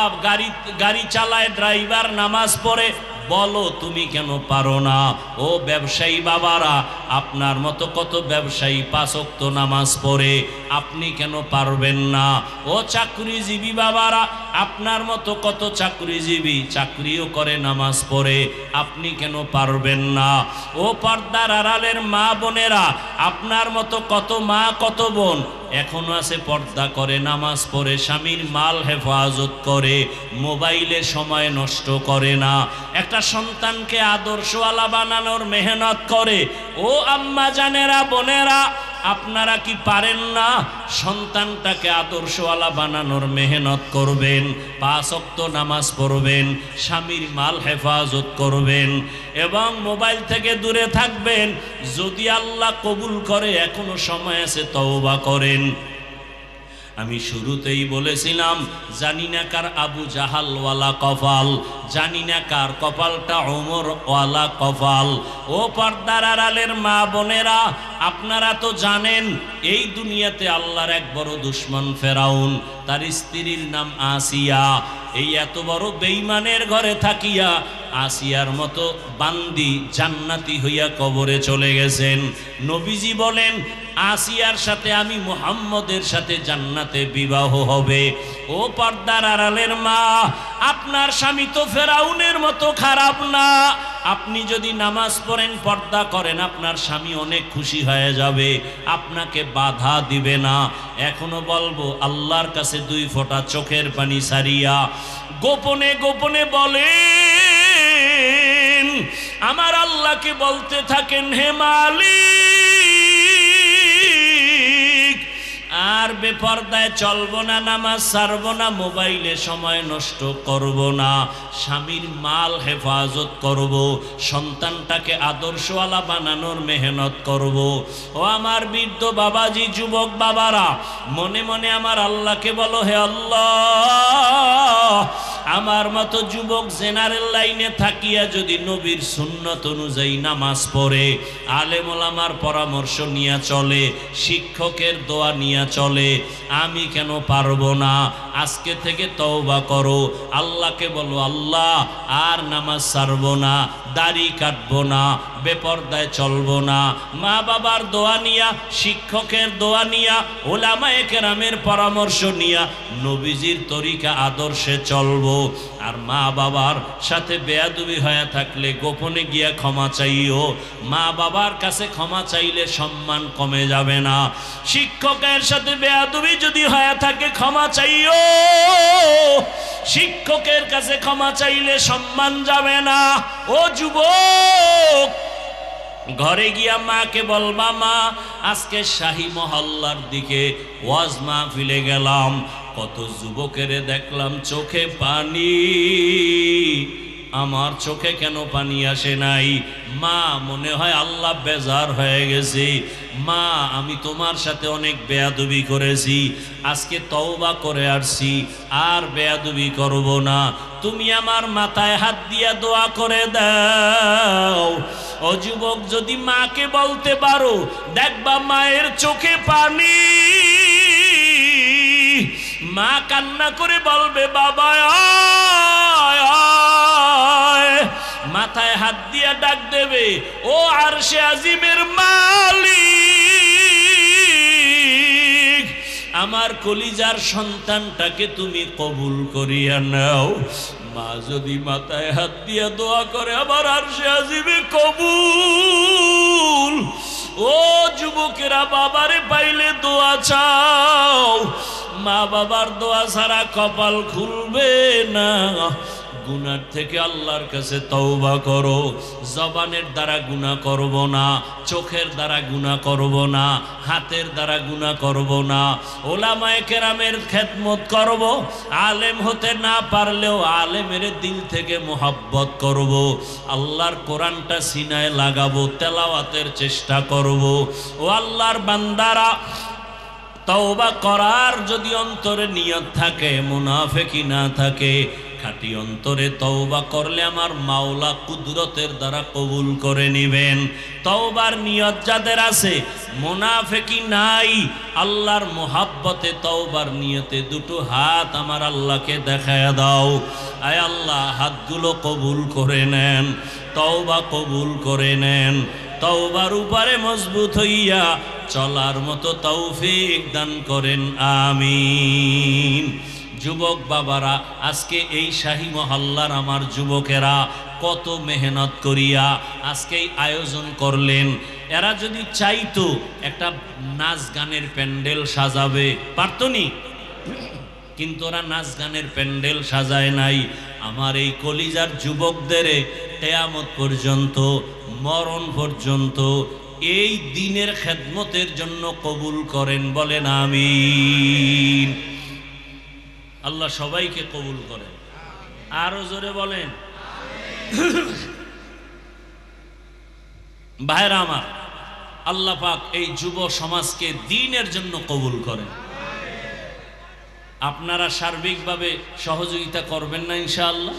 গাড়ি চালায়, ড্রাইভার, নামাজ পড়ে, বলো তুমি কেন পারো না? ও ব্যবসায়ী বাবারা, আপনার মতো কত ব্যবসায়ী 5 ওয়াক্ত নামাজ পড়ে, আপনি কেন পারবেন না? ও চাকরিজীবী বাবারা, আপনার মতো কত চাকরিজীবী চাকরিও করে, নামাজ পড়ে, আপনি কেন পারবেন না? ও পর্দার আড়ালের মা বোনেরা, আপনার মতো কত মা কত বোন এখনো আছে, পর্দা করে, নামাজ পড়ে, স্বামীর মাল হেফাজত করে, মোবাইলে সময় নষ্ট করে না, একটা সন্তানকে আদর্শওয়ালা বানানোর মেহনত করে। ও আম্মা জানেরা, বোনেরা, আপনারা কি পারেন না? সন্তানটাকে আদর্শওয়ালা বানানোর মেহনত করবেন, 5 ওয়াক্ত নামাজ পড়বেন, স্বামীর মাল হেফাজত করবেন এবং মোবাইল থেকে দূরে থাকবেন। যদি আল্লাহ কবুল করে, এখনো সময় আছে, তওবা করেন। আমি শুরুতেই বলেছিলাম, জানি না কার আবু জাহাল ওয়ালা কপাল, জানি না কার কপালটা ওমর ওয়ালা কপাল। ও পর্দার আড়ালের মা বোনেরা, আপনারা তো জানেন এই দুনিয়াতে আল্লাহর এক বড় দুশমন ফেরাউন, তার স্ত্রীর নাম আসিয়া। এই এত বড় বেঈমানের ঘরে থাকিয়া আসিয়ার মতো বান্দি জান্নাতি হইয়া কবরে চলে গেছেন। নবীজি বলেন, আসিয়ার সাথে আমি মুহাম্মদের সাথে জান্নাতে বিবাহ হবে। ও পর্দার আড়ালের মা, আপনার স্বামী তো ফেরাউনের মতো খারাপ না। আপনি যদি নামাজ পড়েন, পর্দা করেন, আপনার স্বামী অনেক খুশি হয়ে যাবে, আপনাকে বাধা দিবে না। এখনো বলবো, আল্লাহর কাছে 2 ফোঁটা চোখের পানি ছাড়িয়া গোপনে গোপনে বলেন, আমার আল্লাহকে বলতে থাকেন, হে মালিক, আর বেপরদায় চলবো না, নামাজ ছাড়বো না, মোবাইলে সময় নষ্ট করব না, স্বামীর মাল হেফাজত করব, সন্তানটাকে আদর্শওয়ালা বানানোর মেহনত করব। ও আমার বৃদ্ধ বাবাজি, যুবক বাবারা, মনে মনে আমার আল্লাহকে বলো, হে আল্লাহ, আমার মতো যুবক জেনারেল লাইনে থাকিয়া যদি নবীর সুন্নত অনুযায়ী নামাজ পড়ে, আলেম ওলামার পরামর্শ নিয়ে চলে, শিক্ষকের দোয়া নিয়ে চলে, আমি কেন পারবো না? আজকে থেকে তওবা করো, আল্লাহকে বলো, আল্লাহ আর নামাজ ছাড়বো না, দাড়ি কাটবো না, বেপরদায় চলবো না, মা বাবার দোয়া নিয়া, শিক্ষকের দোয়া নিয়া, ওলামায়ে কেরামের পরামর্শ নিয়া নবীজির তরিকা আদর্শে চলবো। আর মা বাবার সাথে বেয়াদবি হয়ে থাকলে গোপনে গিয়া ক্ষমা চাইও। মা বাবার কাছে ক্ষমা চাইলে সম্মান কমে যাবে না। শিক্ষকের সাথে বেয়াদবি যদি হয়ে থাকে ক্ষমা চাইও, শিক্ষকের কাছে ক্ষমা চাইলে সম্মান যাবে না। ও যুবক, ঘরে গিয়া মাকে বলবা, মা আজকে শাহী মহল্লার দিকে ওয়াজ মাহফিলে গেলাম, কত যুবকের দেখলাম চোখে পানি, আমার চোখে কেন পানি আসে নাই? মা মনে হয় আল্লাহ বেজার হয়ে গেছে, মা আমি তোমার সাথে অনেক বেয়াদবি করেছি, আজকে তওবা করে আসছি, আর বেয়াদবি করব না, তুমি আমার মাথায় হাত দিয়া দোয়া করে দাও। ও যুবক, যদি মাকে বলতে পারো, দেখবা মায়ের চোখে পানি, মা কান্না করে বলবে, বাবা আয় আয়, মাথায় হাত দিয়া ডাক দেবে, ও আরশে আজিমের মালিক, আমার কলিজার সন্তানটাকে তুমি কবুল করিয়া নাও। মা যদি মাথায় হাত দিয়া দোয়া করে, আবার আরশে আজিমে কবুল। ও যুবকেরা, বাবারে পাইলে দোয়া চাও, মা বাবার দোয়া ছাড়া কপাল খুলবে না। গুনার থেকে আল্লাহর কাছে তওবা করো। জবানের দ্বারা গুনাহ করব না, চোখের দ্বারা গুনাহ করব না, হাতের দ্বারা গুনাহ করব না, ওলামায়ে কেরামের খেদমত করব, আলেম হতে না পারলেও আলেমের দিল থেকে মোহাব্বত করব, আল্লাহর কোরআনটা সিনায় লাগাবো, তেলাওয়াতের চেষ্টা করব। ও আল্লাহর বান্দারা, তওবা করার যদি অন্তরে নিয়ত থাকে, মুনাফিকি না থাকে, খাঁটি অন্তরে তওবা করলে আমার মাওলা কুদরতের দ্বারা কবুল করে নেবেন। তওবার নিয়ত যাদের আছে, মুনাফিকি নাই, আল্লাহর মোহাব্বতে তওবার নিয়তে দুটো হাত আমার আল্লাহকে দেখায় দাও। আয় আল্লাহ, হাতগুলো কবুল করে নেন, তওবা কবুল করে নেন, তওবার উপরে মজবুত হইয়া চলার মতো তৌফিক দান করেন, আমিন। যুবক বাবারা, আজকে এই শাহী মহল্লার আমার যুবকেরা কত মেহনত করিয়া আজকে আয়োজন করলেন। এরা যদি চাইতো একটা নাচ গানের প্যান্ডেল সাজাবে, পারতনি, কিন্তু ওরা নাচ গানের প্যান্ডেল সাজায় নাই। আমার এই কলিজার যুবকদের কিয়ামত পর্যন্ত, মরণ পর্যন্ত এই দিনের খেদমতের জন্য কবুল করেন, বলেন আমিন। আল্লাহ সবাইকে কবুল করেন, আরো জোরে বলেন। ভাইরা আমার, আল্লাহ পাক এই যুব সমাজকে দ্বীনের জন্য কবুল করেন। আপনারা সার্বিকভাবে সহযোগিতা করবেন না ইনশাআল্লাহ?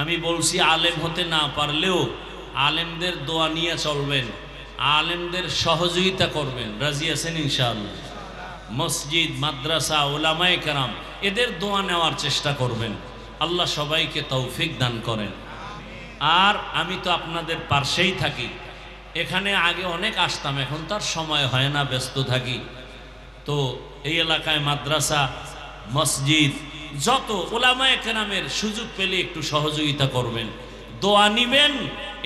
আমি বলছি, আলেম হতে না পারলেও আলেমদের দোয়া নিয়ে চলবেন, আলেমদের সহযোগিতা করবেন, রাজি আছেন ইনশাআল্লাহ? মসজিদ, মাদ্রাসা, ওলামায়ে কেরাম এদের দোয়া নেওয়ার চেষ্টা করবেন। আল্লাহ সবাইকে তৌফিক দান করেন। আর আমি তো আপনাদের পাশেই থাকি, এখানে আগে অনেক আসতাম, এখন তার সময় হয় না, ব্যস্ত থাকি। তো এই এলাকায় মাদ্রাসা, মসজিদ, যত ওলামায়ে কেরামের সুযোগ পেলে একটু সহযোগিতা করবেন, দোয়া নিবেন,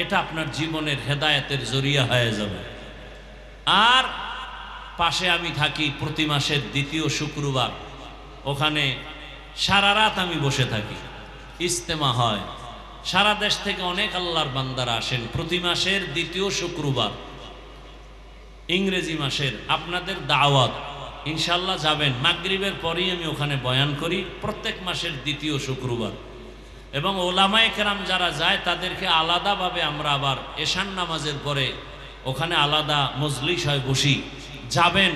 এটা আপনার জীবনের হেদায়েতের জরিয়া হয়ে যাবে। আর পাশে আমি থাকি, প্রতি মাসের দ্বিতীয় শুক্রবার, ওখানে সারা রাত আমি বসে থাকি, ইজতেমা হয়, সারা দেশ থেকে অনেক আল্লাহর বান্দারা আসেন। প্রতি মাসের দ্বিতীয় শুক্রবার, ইংরেজি মাসের, আপনাদের দাওয়াত, ইনশাল্লাহ যাবেন। মাগরিবের পরেই আমি ওখানে বয়ান করি প্রত্যেক মাসের দ্বিতীয় শুক্রবার, এবং ওলামায়ে কেরাম যারা যায় তাদেরকে আলাদাভাবে আমরা আবার এশান নামাজের পরে ওখানে আলাদা মজলিস হয়, বসি। যাবেন,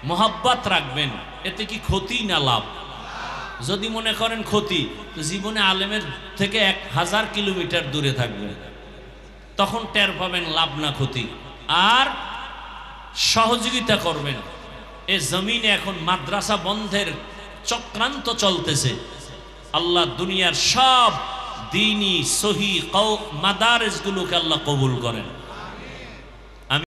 মোহাব্বত রাখবেন, এতে কি ক্ষতি না লাভ? যদি মনে করেন ক্ষতি, তো জীবনে আলেমের থেকে 1000 কিলোমিটার দূরে থাকবেন, তখন টের পাবেন লাভ না ক্ষতি। আর সহযোগিতা করবেন। এ জমিনে এখন মাদ্রাসা বন্ধের চক্রান্ত চলতেছে। আল্লাহ দুনিয়ার সব দ্বীনি সহি মাদারেসগুলোকে আল্লাহ কবুল করেন।